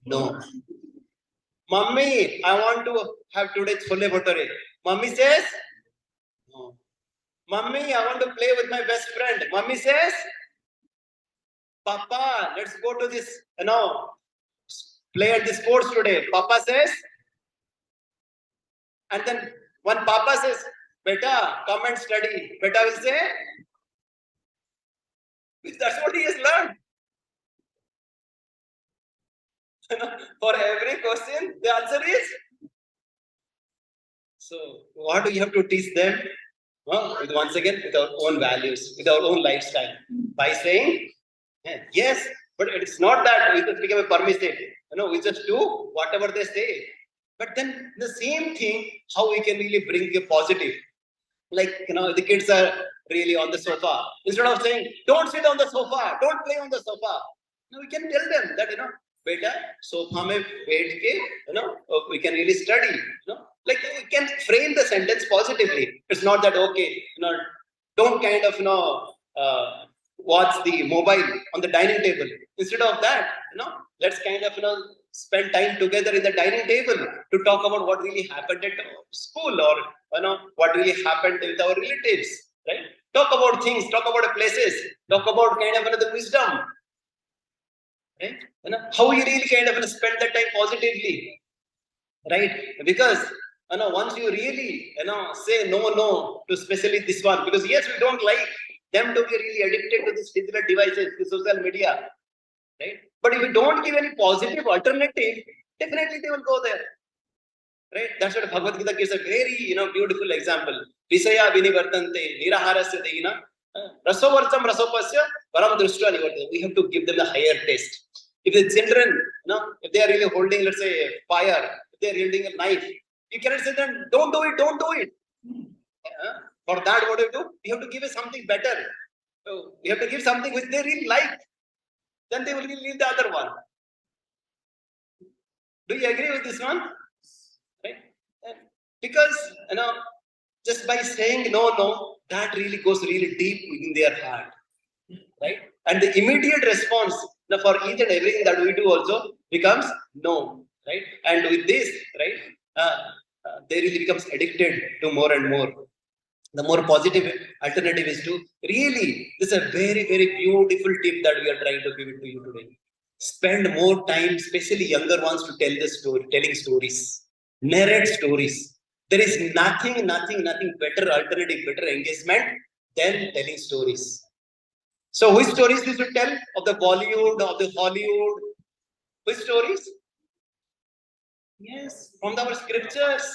no. Mummy, I want to have today's chole bhature. Mummy says no. Mummy, I want to play with my best friend. Mummy says, Papa, let's go to this, play at the sports today. Papa says, and then when Papa says, Beta, come and study, Beta will say, that's what he has learned. For every question, the answer is. So, what do you have to teach them? Once again, with our own values, with our own lifestyle. By saying, yes, but it's not that we just become a permissive. We just do whatever they say. But then the same thing, how we can really bring a positive. Like, the kids are really on the sofa. Instead of saying, don't sit on the sofa, don't play on the sofa. We can tell them that, beta, sofa mein baith ke, we can really study. Like we can frame the sentence positively. It's not that, okay, don't kind of, watch the mobile on the dining table. Instead of that, let's kind of, spend time together in the dining table to talk about what really happened at school or, what really happened with our relatives, right? Talk about things, talk about places, talk about kind of the wisdom, right? How you really kind of spend that time positively, right? Because, once you really, say no to especially this one, because yes, we don't like them to be really addicted to these digital devices, the social media, right? But if you don't give any positive alternative, definitely they will go there, right? That's what Bhagavad Gita gives a very, beautiful example. Visaya vinivartante, niraharasya deina, rasovartam rasopasya, param drushta nivartante. We have to give them the higher taste. If the children, if they are really holding, let's say, fire, if they are holding a knife, you cannot say them, don't do it, don't do it. For that, what do you do? You have to give it something better. So you have to give something which they really like. Then they will leave the other one. Do you agree with this one? Right? Because, just by saying no, that really goes really deep within their heart. Right? And the immediate response for each and everything that we do also becomes no. Right? And with this, right, they really becomes addicted to more and more. The more positive alternative is to really, this is a very, very beautiful tip that we are trying to give it to you today. Spend more time, especially younger ones, to tell the story, telling stories, narrate stories. There is nothing better alternative, better engagement than telling stories. So which stories we should tell? Of the Bollywood, of the Hollywood? Which stories? Yes, from our scriptures,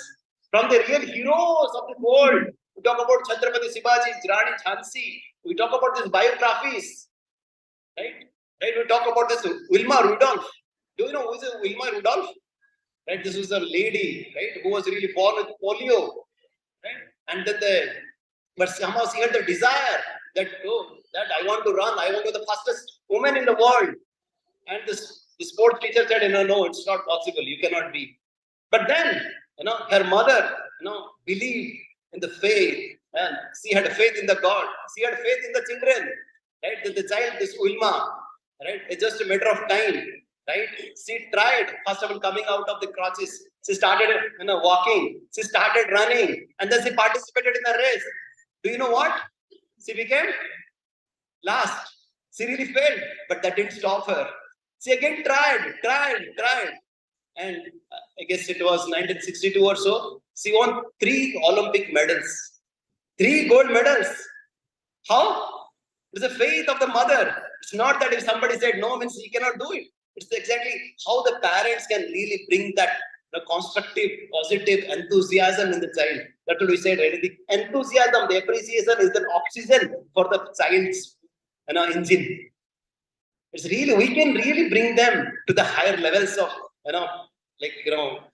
from the real heroes of the world. We talk about Chhatrapati Shivaji, Rani Jhansi. We talk about these biographies, right? Right? We talk about this Wilma Rudolph. Do you know who is Wilma Rudolph? Right? This was a lady, right, who was really born with polio, right? And then but somehow she had the desire that I want to run. I want to be the fastest woman in the world. And the sports teacher said, no, it's not possible. You cannot be. But then, her mother, believed in the faith, and she had faith in the God. She had faith in the children, right? The child, this Wilma, right? It's just a matter of time, right? She tried, first of all, coming out of the crutches. She started, walking. She started running, and then she participated in the race. Do you know what? She became last. She really failed, but that didn't stop her. She again tried, and I guess it was 1962 or so. She won 3 Olympic medals, 3 gold medals. How? It's the faith of the mother. It's not that if somebody said no means you cannot do it. It's exactly how the parents can really bring that constructive, positive enthusiasm in the child. That's what we said, right? The enthusiasm, the appreciation is the oxygen for the child's engine. It's really, we can really bring them to the higher levels of,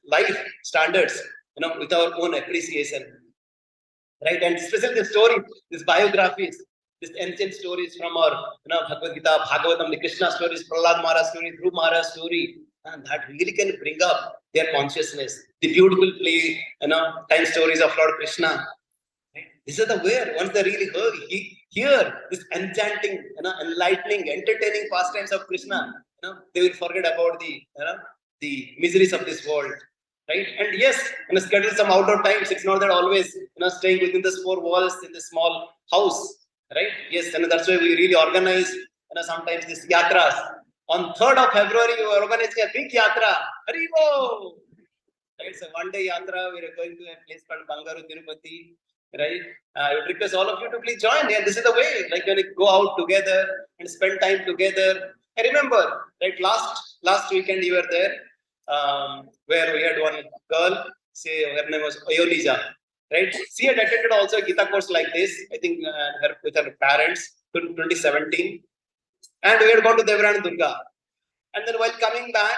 life standards, with our own appreciation. Right? And especially the story, these biographies, these ancient stories from our, Bhagavad Gita, Bhagavatam, the Krishna stories, Prahlad Maharaj story, Dhruv Maharaj story, and that really can bring up their consciousness. The beautiful play, time stories of Lord Krishna. Right? This is the way, once they really hear this enchanting, enlightening, entertaining pastimes of Krishna, they will forget about the miseries of this world. Right? And yes, schedule some outdoor times. It's not that always, staying within the 4 walls in the small house. Right? Yes, and that's why we really organize, sometimes these yatras. On 3rd of February, we are organizing a big yatra. Haribo! It's a one-day yatra. We are going to a place called Bangaru Tirupati. Right? I would request all of you to please join. Yeah, this is the way. Like when we go out together and spend time together. I remember, right? Last weekend you were there, where we had one girl. Her name was Oyolija. Right? She had attended also a Gita course like this. I think with her parents in 2017. And we had gone to Devrani Durga. And then while coming back,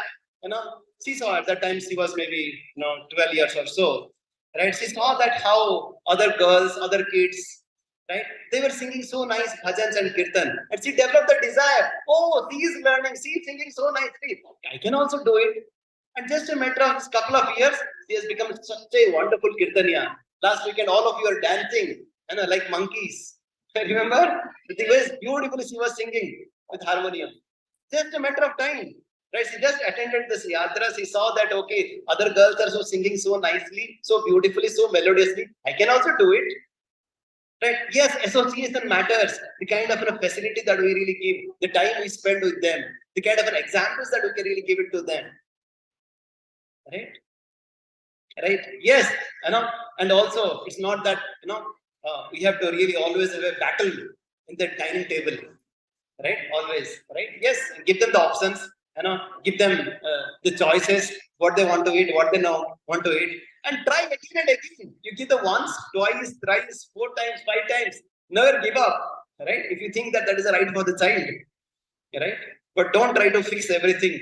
she saw at that time she was maybe 12 years or so. Right? She saw that how other girls, other kids, right? They were singing so nice bhajans and kirtan. And she developed the desire. Oh, she is learning. She is singing so nicely. I can also do it. And just a matter of a couple of years, she has become such a wonderful kirtaniya. Last weekend, all of you are dancing, like monkeys. Remember? The way beautifully she was singing with harmonium. Just a matter of time. Right? She just attended this yatra. She saw that, okay, other girls are so singing so nicely, so beautifully, so melodiously. I can also do it. Right? Yes, association matters. The kind of facility that we really give, the time we spend with them, the kind of examples that we can really give it to them. Right? Right? Yes, and also it's not that we have to really always have a battle in the dining table, right? Always, right? Yes, give them the options, give them the choices, what they want to eat, what they know want to eat, and try again and again. You give the once, twice, thrice, 4 times, 5 times. Never give up, right? If you think that that is the right for the child, right? But don't try to fix everything,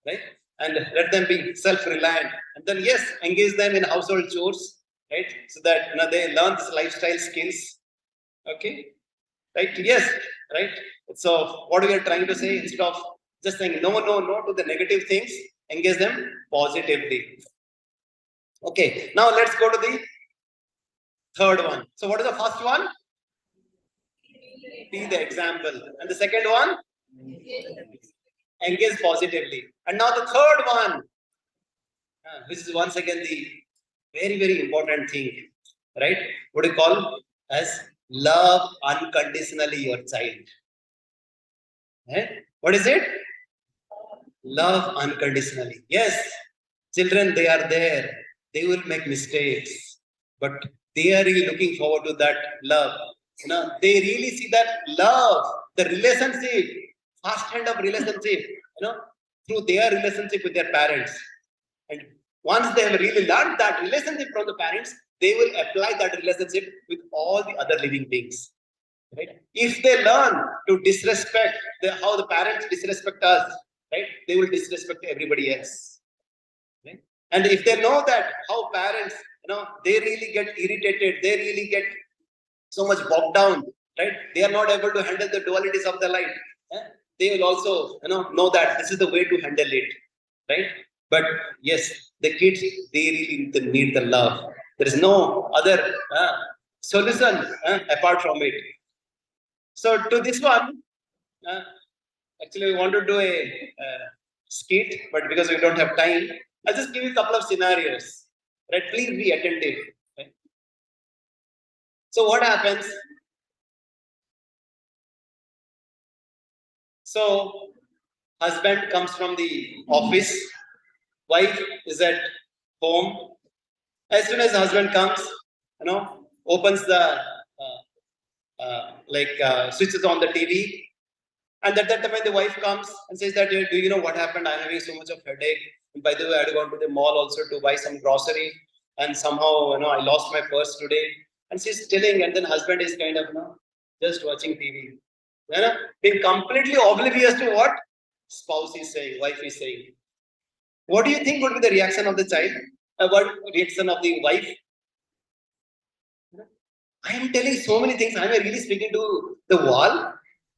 right? And let them be self-reliant. And then yes, engage them in household chores, right? So that they learn this lifestyle skills. Okay, right? Yes, right. So what we are trying to say, instead of just saying no, no, no to the negative things, engage them positively. Okay, now let's go to the third one. So what is the first one? Be the example. And the second one? Engage positively. And now the third one, which is once again the very, very important thing, right? What do you call as love unconditionally your child. Right? What is it? Love unconditionally. Yes, children, they are there. They will make mistakes, but they are really looking forward to that love. They really see that love, the relationship, first hand of relationship, through their relationship with their parents. And once they have really learned that relationship from the parents, they will apply that relationship with all the other living beings. Right? If they learn to disrespect how the parents disrespect us, right, they will disrespect everybody else. Right? And if they know that how parents, they really get irritated, they really get so much bogged down, right? They are not able to handle the dualities of the life. They will also, know that this is the way to handle it, right? But yes, the kids, they really need the love. There is no other solution apart from it. So to this one, actually we want to do a skit, but because we don't have time, I'll just give you a couple of scenarios. Right? Please be attentive. Right? So what happens? So husband comes from the office, wife is at home. As soon as husband comes, opens the switches on the TV, and at that time when the wife comes and says that, do you know what happened? I'm having so much of headache. And by the way, I had gone to the mall also to buy some grocery, and somehow I lost my purse today. And she's telling, and then husband is kind of just watching TV, being completely oblivious to what spouse is saying, wife is saying. What do you think would be the reaction of the child? What reaction of the wife? I am telling so many things. I am really speaking to the wall.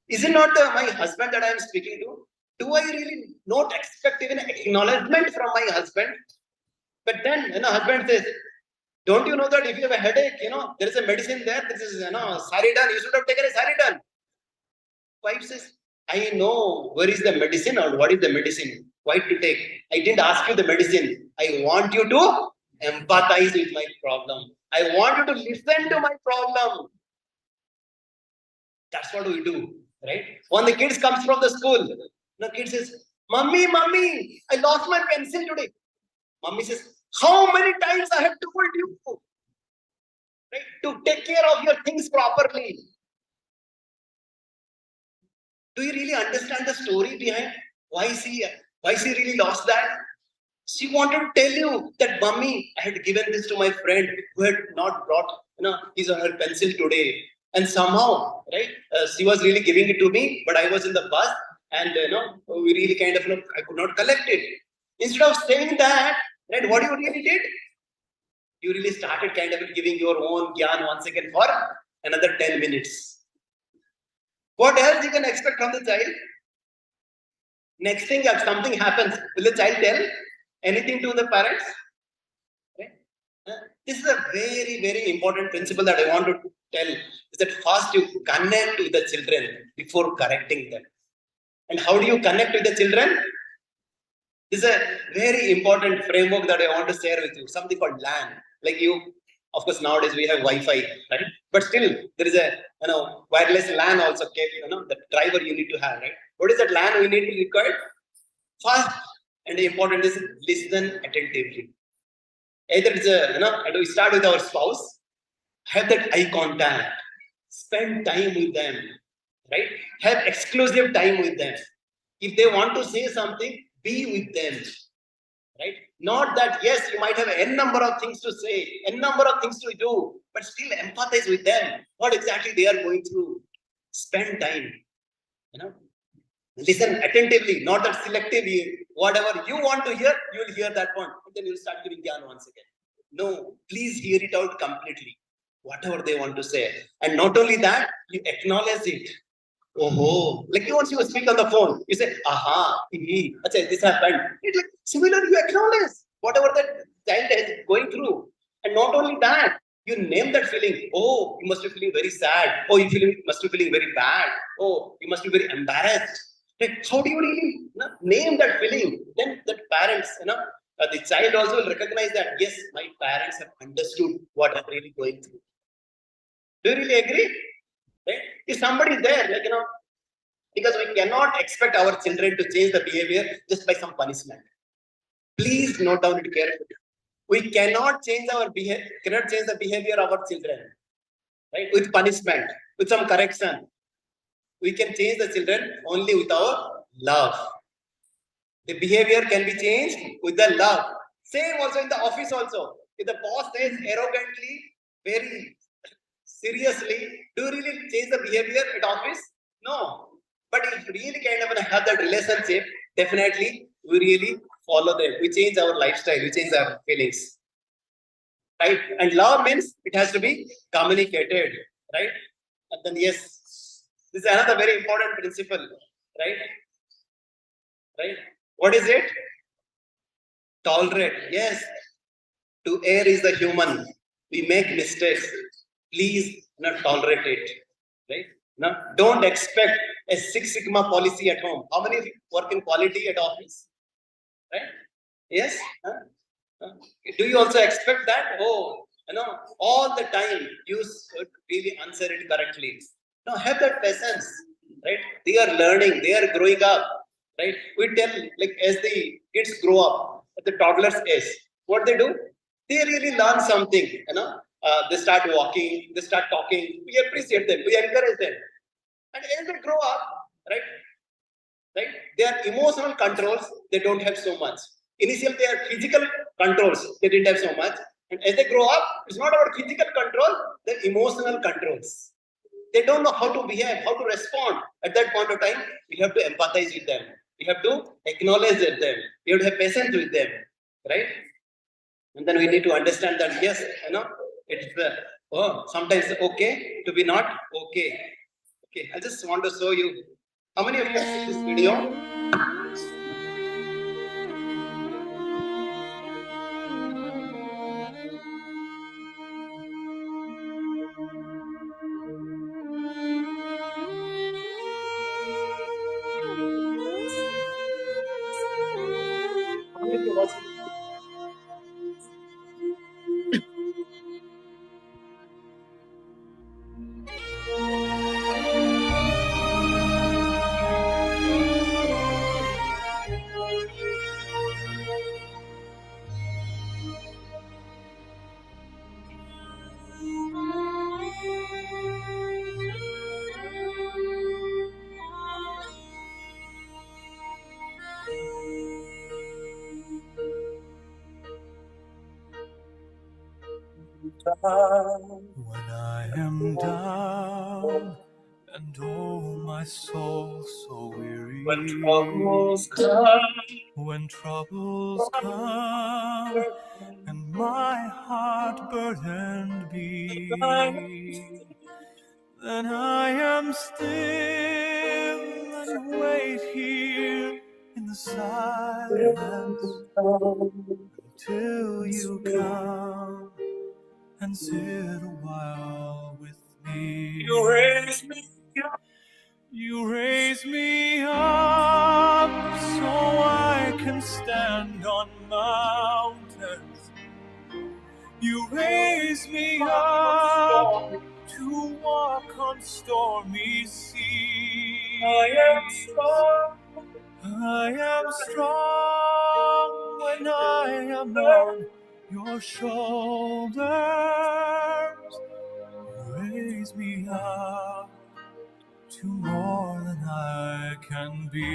Is it not my husband that I am speaking to? Do I really not expect even acknowledgement from my husband? But then, husband says, don't you know that if you have a headache, there is a medicine there. This is, Saridan. You should have taken a Saridan. Wife says, I know where is the medicine or what is the medicine. Why to take? I didn't ask you the medicine. I want you to empathize with my problem. I want you to listen to my problem. That's what we do, right? When the kids comes from the school, the kid says, Mommy, I lost my pencil today. Mommy says, how many times I have told you, right, to take care of your things properly? Do you really understand the story behind why she really lost that? She wanted to tell you that, Mommy, I had given this to my friend who had not brought his or her pencil today. And somehow, right, she was really giving it to me, but I was in the bus and, we really kind of, I could not collect it. Instead of saying that, right, what you really did? You really started kind of giving your own gyan once again for another 10 minutes. What else you can expect from the child? Next thing, if something happens, will the child tell anything to the parents? Okay. This is a very, very important principle that I want to tell, is that first you connect with the children before correcting them. And how do you connect with the children? This is a very important framework that I want to share with you, something called LAN. Like of course, nowadays we have Wi-Fi, right? But still, there is a wireless LAN also, the driver you need to have, right? What is that LAN we need to record? First, and the important is listen attentively. Either it's we start with our spouse, have that eye contact, spend time with them, right? Have exclusive time with them. If they want to say something, be with them, right? Not that, yes, you might have n number of things to say, n number of things to do, but still empathize with them. What exactly they are going through. Spend time, you know. Listen attentively, not that selectively. Whatever you want to hear, you will hear that one. And then you will start giving Gyan once again. No, please hear it out completely. Whatever they want to say. And not only that, you acknowledge it. Oh, like once you speak on the phone, you say, aha, this happened. It's like similar, you acknowledge whatever that child is going through. And not only that, you name that feeling. Oh, you must be feeling very sad. Oh, must be feeling very bad. Oh, you must be very embarrassed. Like, how do you really name that feeling? Then that parents, the child also will recognize that, yes, my parents have understood what I'm really going through. Do you really agree? Right? If somebody is there, because we cannot expect our children to change the behavior just by some punishment. Please note down it carefully. We cannot change the behavior of our children, right? With punishment, with some correction. We can change the children only with our love. The behavior can be changed with the love. Same also in the office also. If the boss says arrogantly, very seriously, do you really change the behavior at office? No. But if you really kind of have that relationship, definitely we really follow them. We change our lifestyle, we change our feelings. Right? And love means it has to be communicated. Right? And then yes, this is another very important principle. Right? Right? What is it? Tolerate. Yes. To err is the human. We make mistakes. Please not tolerate it. Right? Now, don't expect a Six Sigma policy at home. How many of you work in quality at office? Right? Yes? Do you also expect that? Oh, all the time you should really answer it correctly. No, have that patience. Right? They are learning, they are growing up. Right? We tell, like, as the kids grow up, at the toddler's age, what they do? They really learn something, they start walking, they start talking, we appreciate them, we encourage them. And as they grow up, right, their emotional controls, they don't have so much. Initially, their physical controls, they didn't have so much. And as they grow up, it's not about physical control, the emotional controls. They don't know how to behave, how to respond. At that point of time, we have to empathize with them. We have to acknowledge them. We have to have patience with them, right? And then we need to understand that, yes, it's sometimes okay to be not okay. Okay, I just want to show you. How many of you have seen this video? How many of you watched it? When I am down and oh my soul so weary, When troubles come and my heart burdened be, then I am still and wait here in the silence till you come and sit a while with me. you raise me up. You raise me up so I can stand on mountains. You raise me up to walk on stormy seas. I am strong. I am strong when I am on your shoulders. Raise me up to more than I can be.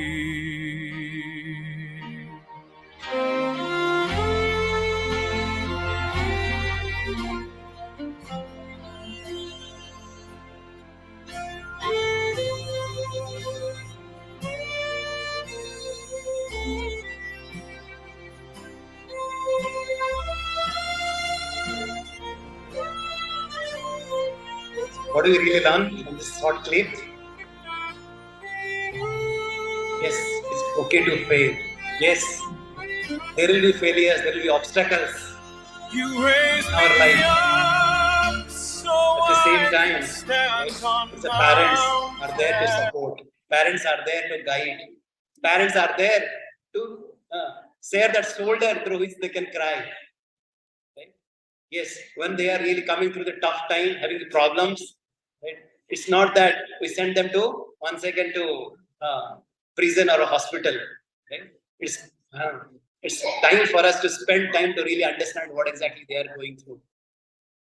What do we really learn from this short clip? Yes, it's okay to fail. Yes, there will be failures, there will be obstacles You raised in our life. up so At the same I time, can stand on the parents are there to mountains. support. Parents are there to guide. Parents are there to share that shoulder through which they can cry. Right? Yes, when they are really coming through the tough time, having the problems, right? It's not that we send them to once again to prison or a hospital. Right? It's time for us to spend time to really understand what exactly they are going through.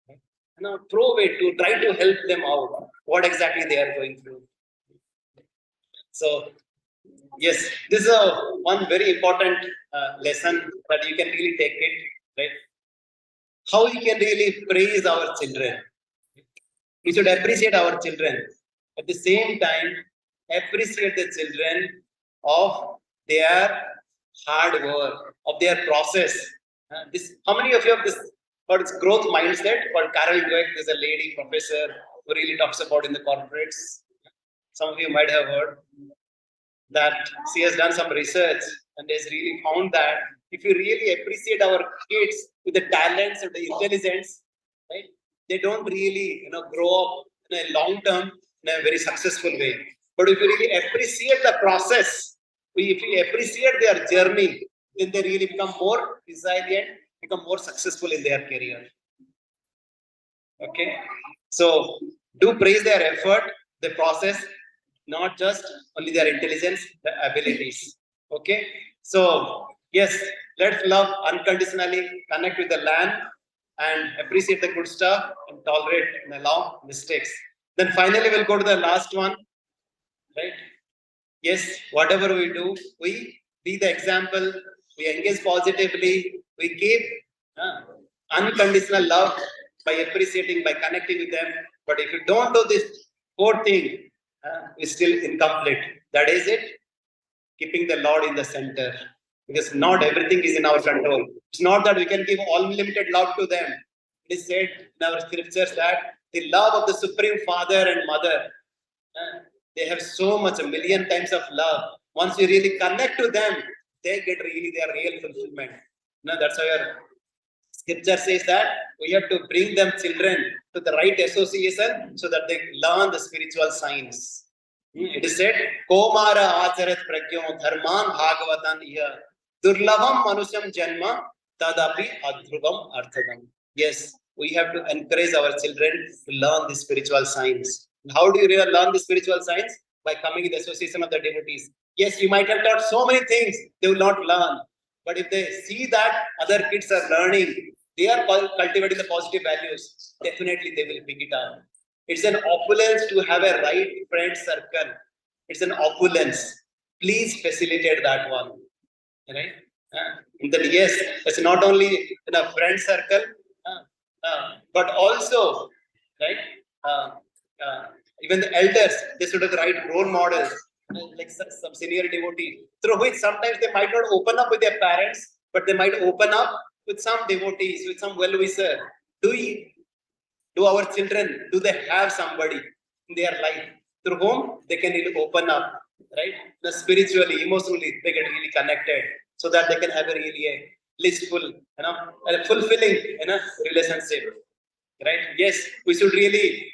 Right? Now, throw it to try to help them out. What exactly they are going through. So, yes, this is one very important lesson that you can really take it, right? How you can really praise our children. We should appreciate our children. At the same time, appreciate the children of their hard work, of their process. How many of you have this about its growth mindset? Called Carol Dweck, there's a lady professor who really talks about in the corporates. Some of you might have heard that she has done some research and has really found that if you really appreciate our kids with the talents and the intelligence, right, they don't really grow up in a long term in a very successful way. But if you really appreciate the process, if you appreciate their journey, then they really become more resilient, become more successful in their career. Okay, so do praise their effort, the process, not just only their intelligence, the abilities. Okay, so yes, let's love unconditionally, connect with the land, and appreciate the good stuff, and tolerate and allow mistakes. Then finally, we'll go to the last one, right? Yes, whatever we do, we be the example, we engage positively, we give unconditional love by appreciating, by connecting with them. But if you don't do this fourth thing, it's still incomplete. That is it, keeping the Lord in the center. Because not everything is in our control. It's not that we can give unlimited love to them. It is said in our scriptures that the love of the Supreme Father and Mother, they have so much, a million times of love. Once you really connect to them, they get really their real fulfillment. That's why our scripture says that we have to bring them children to the right association so that they learn the spiritual science. It is said, Komara acharat pragyo dharman bhagavatan iha durlabham manusyam janma tadapi adhrubam arthadam. Yes, we have to encourage our children to learn the spiritual science. How do you really learn the spiritual science? By coming in the association of the devotees. Yes, you might have taught so many things, they will not learn. But if they see that other kids are learning, they are cultivating the positive values, definitely they will pick it up. It's an opulence to have a right friend circle. It's an opulence. Please facilitate that one. Right? And then yes, it's not only in a friend circle, but also, right? Even the elders, they should have the right role models, like some senior devotee, through which sometimes they might not open up with their parents, but they might open up with some devotees, with some well-wisher. Do our children, do they have somebody in their life through whom they can really open up, right? Spiritually, emotionally, they get really connected so that they can have a really a blissful, a fulfilling, relationship, right? Yes, we should really,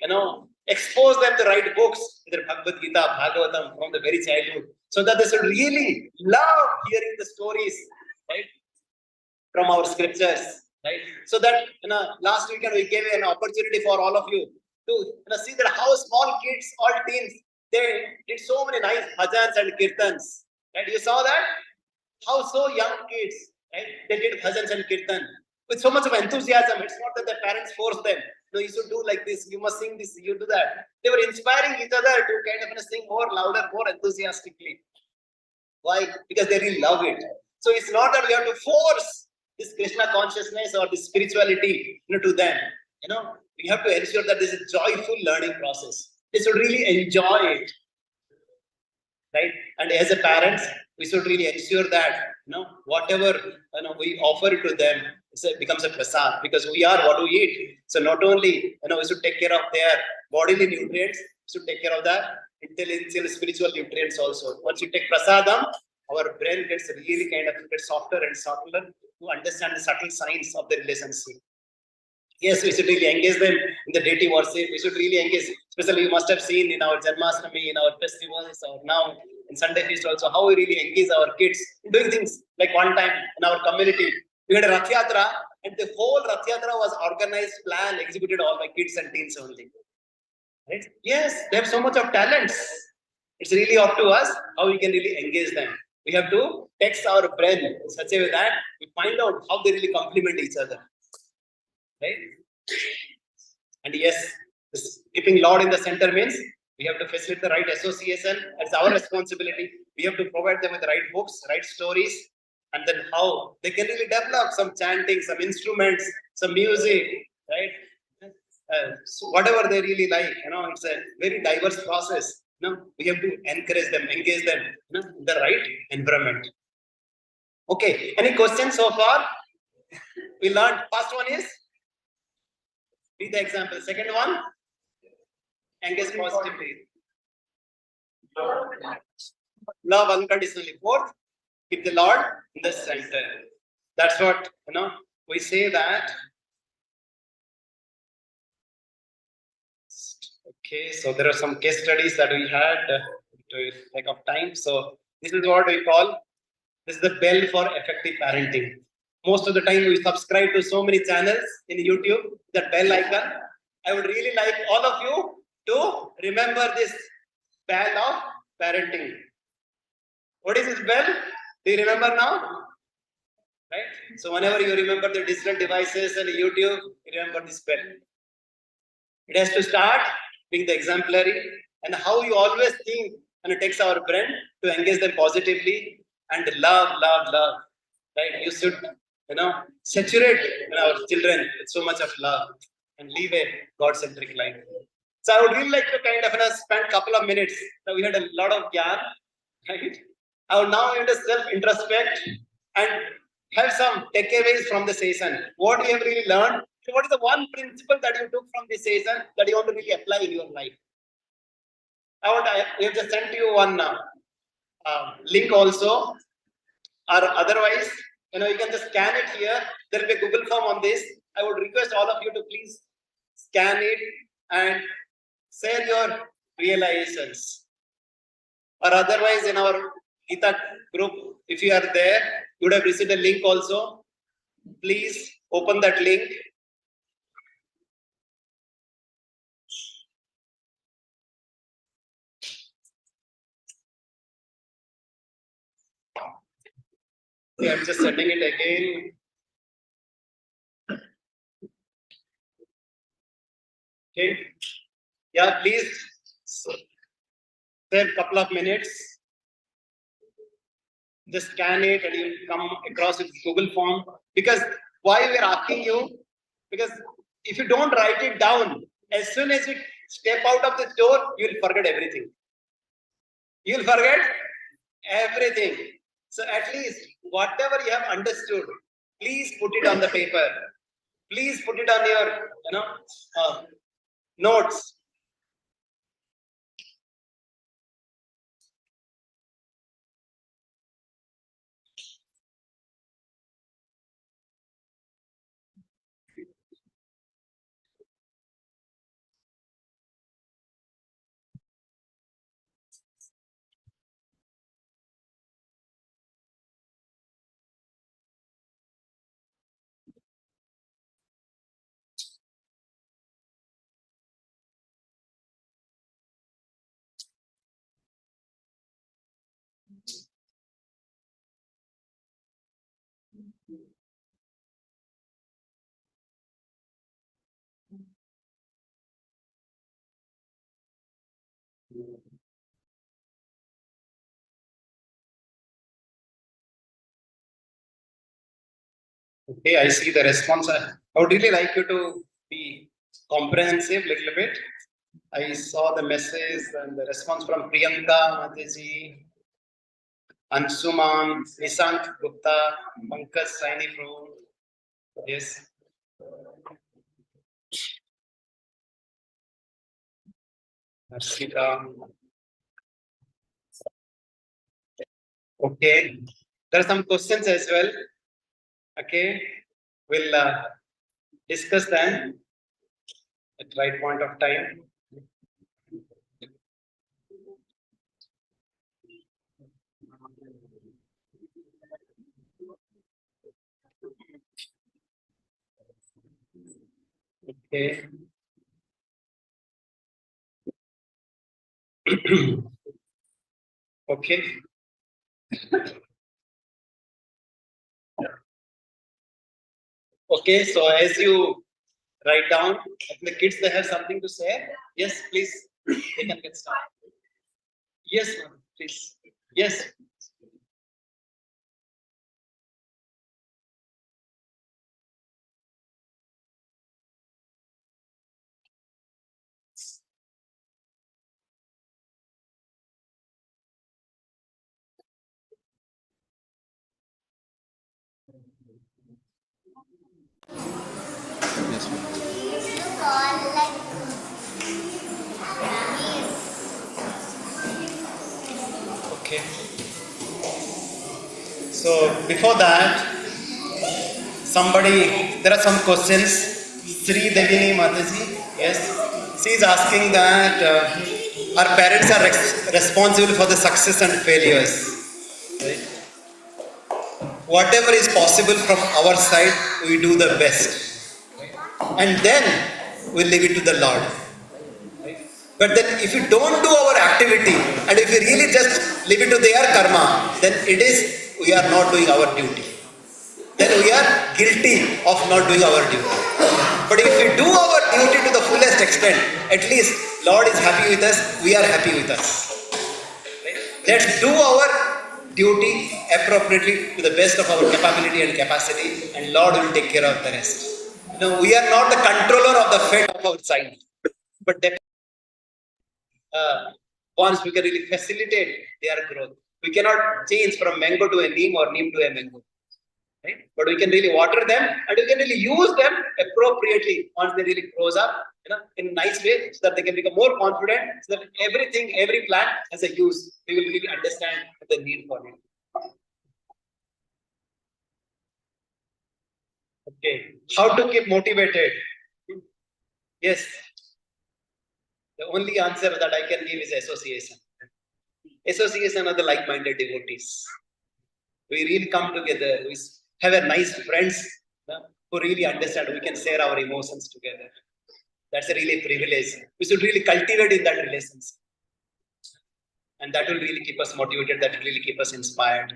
expose them to right books, either Bhagavad Gita, Bhagavatam from the very childhood, so that they should really love hearing the stories, right, from our scriptures. Right? So that last weekend we gave an opportunity for all of you to see that how small kids, all teens, they did so many nice bhajans and kirtans. Right? You saw that? How so young kids, right? They did bhajans and kirtan. with so much of enthusiasm. It's not that the parents force them. No, you should do like this, you must sing this, you do that. They were inspiring each other to kind of sing more louder, more enthusiastically. Why? Because they really love it. So it's not that we have to force this Krishna consciousness or this spirituality, to them. We have to ensure that this is a joyful learning process. They should really enjoy it, right? And as a parents, we should really ensure that whatever we offer it to them, it becomes a prasad, because we are what we eat. So not only we should take care of their bodily nutrients, we should take care of the intellectual, spiritual nutrients also. Once you take prasadam, our brain gets really kind of gets softer and subtler to understand the subtle signs of the relationship. Yes, we should really engage them in the deity worship. We should really engage, especially you must have seen in our Janmashtami, in our festivals, or now in Sunday feast also, how we really engage our kids in doing things. Like one time in our community, we had a Rath Yatra, and the whole Rath Yatra was organized, planned, executed all by kids and teens only. Right? Yes, they have so much of talents. It's really up to us how we can really engage them. We have to text our brain in such a way that we find out how they really complement each other. Right? And yes, keeping Lord in the center means we have to facilitate the right association. It's our responsibility. We have to provide them with the right books, right stories, and then how they can really develop some chanting, some instruments, some music, right? So whatever they really like, it's a very diverse process. We have to encourage them, engage them, in the right environment. Okay, any questions so far? We learned first one is read the example. Second one, engage positively. Love unconditionally. Fourth, keep the Lord in the center. That's what we say that. Okay, so there are some case studies that we had to take of time. So this is what we call, this is the bell for effective parenting. Most of the time we subscribe to so many channels in YouTube, that bell icon. I would really like all of you to remember this bell of parenting. What is this bell? Do you remember now? Right? So whenever you remember the digital devices and YouTube, you remember this bell. It has to start being the exemplary, and how you always think and it takes our brain to engage them positively and love. Right? You should, saturate our children with so much of love and live a God-centric life. So I would really like to kind of spend a couple of minutes. So we had a lot of gyan, right? I would now need to self-introspect and have some takeaways from the session. What we have really learned. So what is the one principle that you took from this session that you want to really apply in your life? We have just sent you one link also, or otherwise, you can just scan it here. There will be a Google form on this. I would request all of you to please scan it and share your realizations. Or otherwise, in our Gita group, if you are there, you would have received a link also. Please open that link. Okay, I'm just sending it again. Okay. Yeah, please spare a couple of minutes. Just scan it and you come across with Google form. Because why we're asking you? Because if you don't write it down, as soon as you step out of the door, you'll forget everything. You'll forget everything. So at least whatever you have understood, please put it on the paper. Please put it on your notes. Okay, I see the response. I would really like you to be comprehensive little bit. I saw the message and the response from Priyanka Mataji, Ansuman, Nisank Gupta, Pankaj Saini from. Yes. Harshita. Okay. There are some questions as well. Okay. We'll discuss them at right point of time. Okay. Okay. Okay, so as you write down, the kids they have something to say. Yes, please. They can get started. Yes, ma'am, please. Yes. Okay. So before that, there are some questions. Sri Devini Mataji, yes, she is asking that our parents are responsible for the success and failures. Right? Whatever is possible from our side, we do the best. And then we leave it to the Lord. But then if you don't do our activity and if you really just leave it to their karma, then it is we are not doing our duty. Then we are guilty of not doing our duty. But if we do our duty to the fullest extent, at least Lord is happy with us, we are happy with us. Right? Let's do our duty appropriately to the best of our capability and capacity, and Lord will take care of the rest. We are not the controller of the fate of our child, but once we can really facilitate their growth. We cannot change from mango to a neem or neem to a mango. Right? But we can really water them and we can really use them appropriately once they really grows up, in a nice way, so that they can become more confident, so that every plant has a use. We will really understand the need for it. Okay. How to keep motivated? Yes. The only answer that I can give is association. Association of the like-minded devotees. We really come together. We have a nice friends who really understand. We can share our emotions together. That's a really privilege. We should really cultivate in that relationship. And that will really keep us motivated. That will really keep us inspired.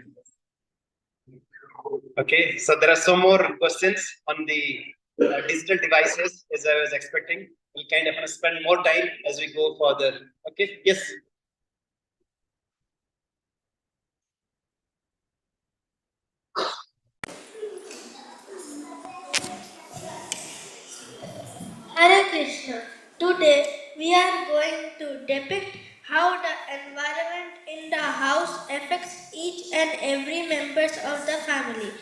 Okay, so there are some more questions on the digital devices as I was expecting. We'll kind of spend more time as we go further. Okay, yes. Hare Krishna. Today we are going to depict how the environment in the house affects each and every members of the family.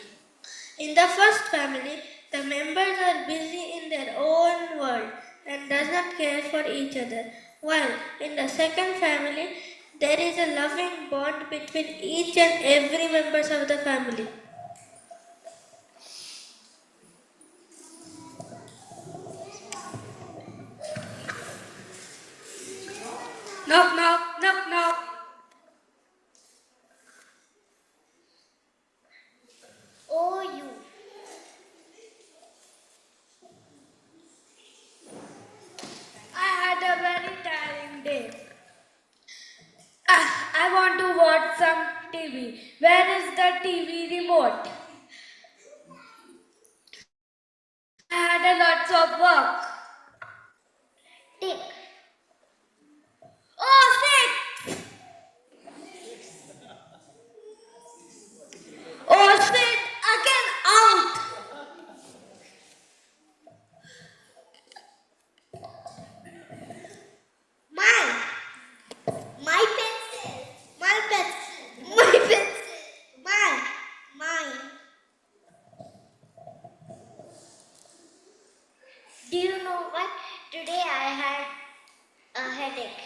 In the first family, the members are busy in their own world and does not care for each other. While in the second family, there is a loving bond between each and every members of the family. Knock, knock, knock, knock. Oh, you. I had a very tiring day. I want to watch some TV. Where is the TV remote? I had a lots of work. Tick. Oh, shit! Oh, shit! Again out! Today I had a headache.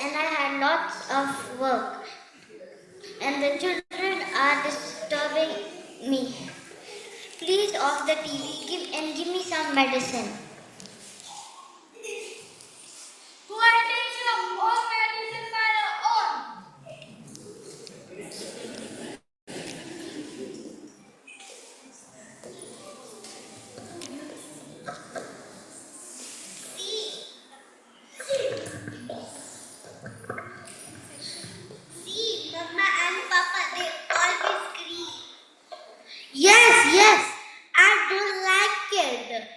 And I had lots of work. And the children are disturbing me. Please off the TV and give me some medicine. Who are taking some more medicine by their own? See, Mama and Papa, they always scream. Yes, I don't like it.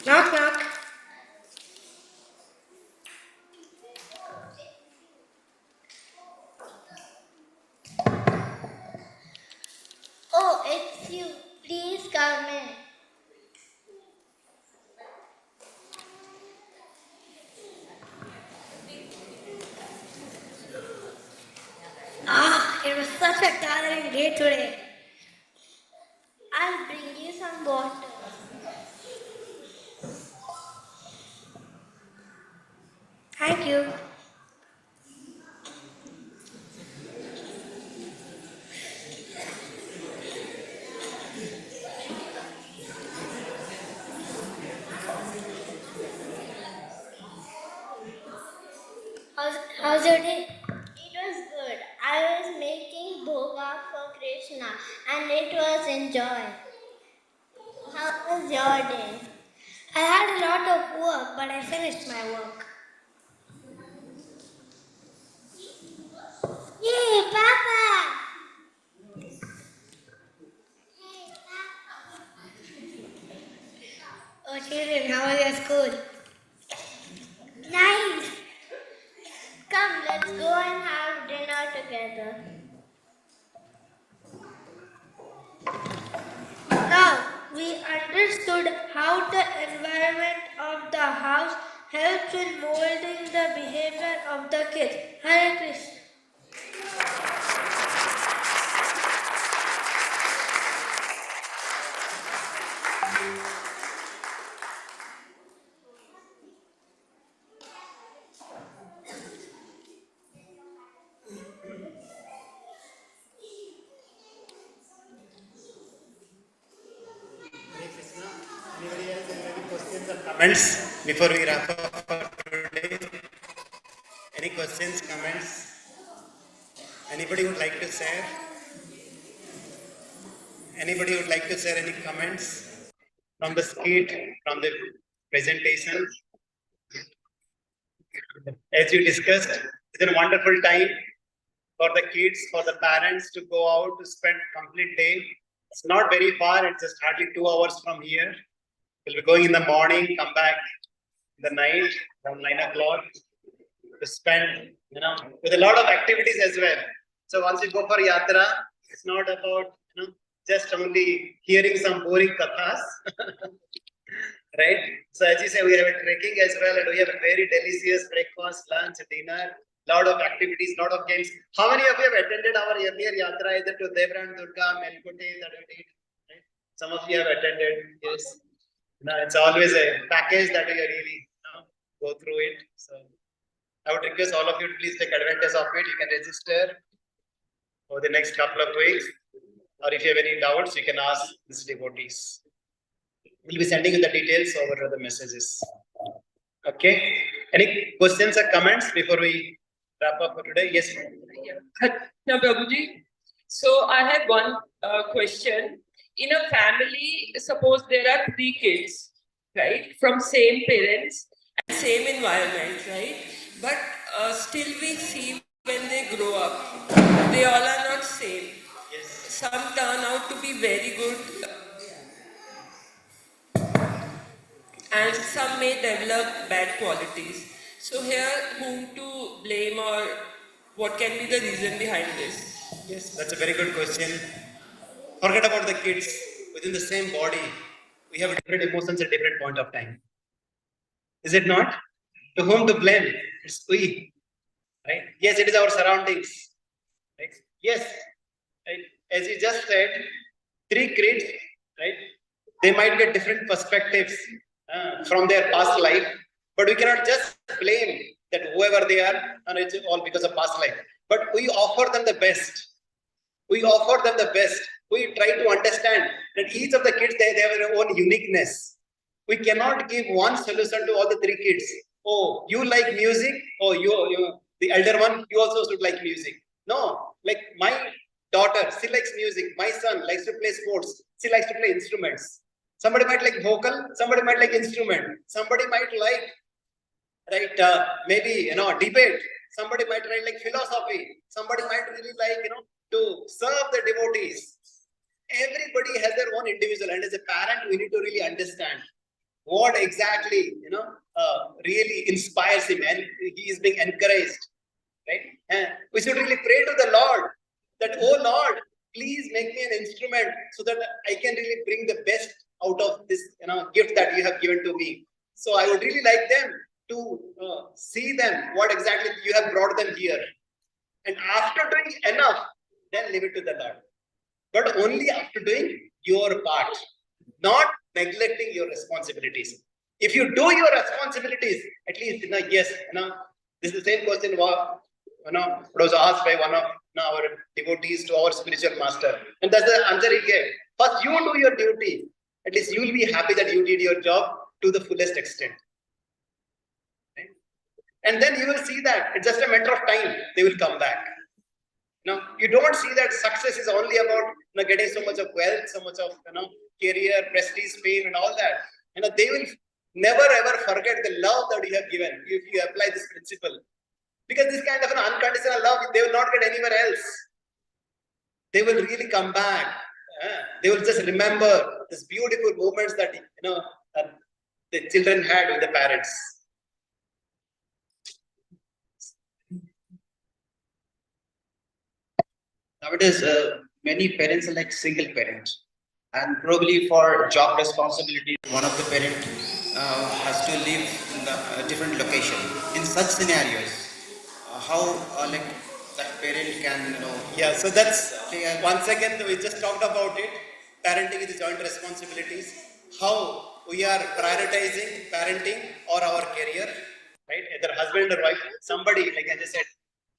Knock, knock. Oh, it's you. Please come in. It was such a tiring day today. I'll bring you some water. Thank you. How's your day? It was good. I was making bhoga for Krishna and it was enjoyed. How was your day? I had a lot of work, but I finished my work. Yay, Papa! Oh, children, how was your school? Nice. Come, let's go and have dinner together. Now, we understood how the environment of the house helps in molding the behavior of the kids. Hare Krishna. Anybody else have any questions or comments before we wrap up for today? Any questions, comments? Anybody would like to share? Anybody would like to share any comments from the skit, from the presentation? As you discussed, it's a wonderful time for the kids, for the parents to go out to spend complete day. It's not very far, it's just hardly 2 hours from here. We'll be going in the morning, come back in the night, around 9 o'clock, to spend, with a lot of activities as well. So once you go for yatra, it's not about, just only hearing some boring kathas, right? So as you say, we have a trekking as well, and we have a very delicious breakfast, lunch, dinner, lot of activities, lot of games. How many of you have attended our earlier yatra, either to Devran, Durga, Melkote, that we did, right? Some of you have attended, yes. It's always a package that we really go through it. So I would request all of you to please take advantage of it. You can register for the next couple of weeks. Or if you have any doubts, you can ask these devotees. We'll be sending you the details over the messages. Okay. Any questions or comments before we wrap up for today? Yes. Now, Prabhuji, so I have one question. In a family, suppose there are 3 kids, right, from same parents and same environment, right? But still we see when they grow up, they all are not same. Yes. Some turn out to be very good and some may develop bad qualities. So here, whom to blame or what can be the reason behind this? Yes, that's a very good question. Forget about the kids. Within the same body, we have different emotions at different point of time. Is it not? To whom to blame? It's we. Right? Yes, it is our surroundings. Right? Yes. Right? As you just said, 3 kids, right? They might get different perspectives from their past life, but we cannot just blame that whoever they are, and it's all because of past life. But we offer them the best. We offer them the best. We try to understand that each of the kids, they have their own uniqueness. We cannot give one solution to all the 3 kids. Oh, you like music? Oh, you the elder one, you also should like music. No, like my daughter, she likes music. My son likes to play sports. She likes to play instruments. Somebody might like vocal. Somebody might like instrument. Somebody might like, right? Maybe debate. Somebody might like philosophy. Somebody might really like to serve the devotees. Everybody has their own individual, and as a parent, we need to really understand what exactly really inspires him, and he is being encouraged, right? And we should really pray to the Lord that, oh Lord, please make me an instrument so that I can really bring the best out of this gift that you have given to me. So I would really like them to see them what exactly you have brought them here, and after doing enough, then leave it to the Lord. But only after doing your part, not neglecting your responsibilities. If you do your responsibilities, at least yes, this is the same question was asked by one of our devotees to our spiritual master, and that's the answer he gave. First, you do your duty. At least you will be happy that you did your job to the fullest extent. Right? And then you will see that it's just a matter of time, they will come back. You don't see that success is only about getting so much of wealth, so much of career, prestige, fame, and all that. They will never ever forget the love that you have given if you apply this principle. Because this kind of an unconditional love, they will not get anywhere else. They will really come back. They will just remember these beautiful moments that the children had with the parents. Nowadays, many parents are like single parents, and probably for job responsibility, one of the parent has to live in a different location. In such scenarios, how like that parent can Yeah, so that's once again we just talked about it. Parenting is joint responsibilities. How we are prioritizing parenting or our career, right? Either husband or wife, somebody, like I just said,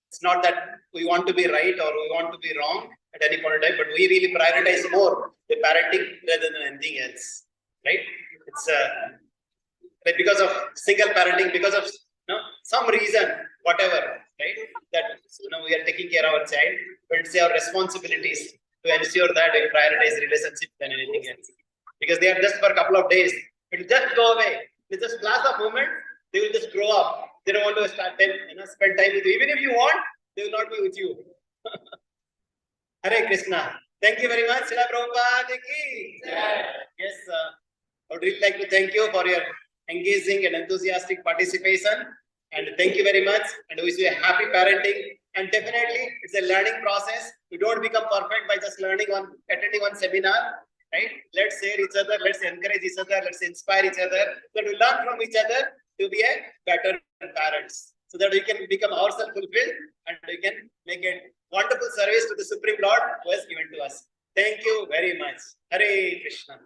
it's not that we want to be right or we want to be wrong at any point in time, but we really prioritize more the parenting rather than anything else, right? It's like because of single parenting, because of some reason, whatever, right? That we are taking care of our child, but it's our responsibilities to ensure that we prioritize relationship than anything else. Because they are just for a couple of days, it will just go away. It's just flash of moment, they will just grow up. They don't want to spend time with you. Even if you want, they will not be with you. Hare Krishna. Thank you very much. Srila Prabhupada ki. Yes, I would really like to thank you for your engaging and enthusiastic participation. And thank you very much. And wish you a happy parenting. And definitely, it's a learning process. You don't become perfect by just attending one seminar. Right? Let's share each other. Let's encourage each other. Let's inspire each other. That we learn from each other to be a better parents, so that we can become ourselves fulfilled and we can make a wonderful service to the Supreme Lord who has given to us. Thank you very much. Hare Krishna.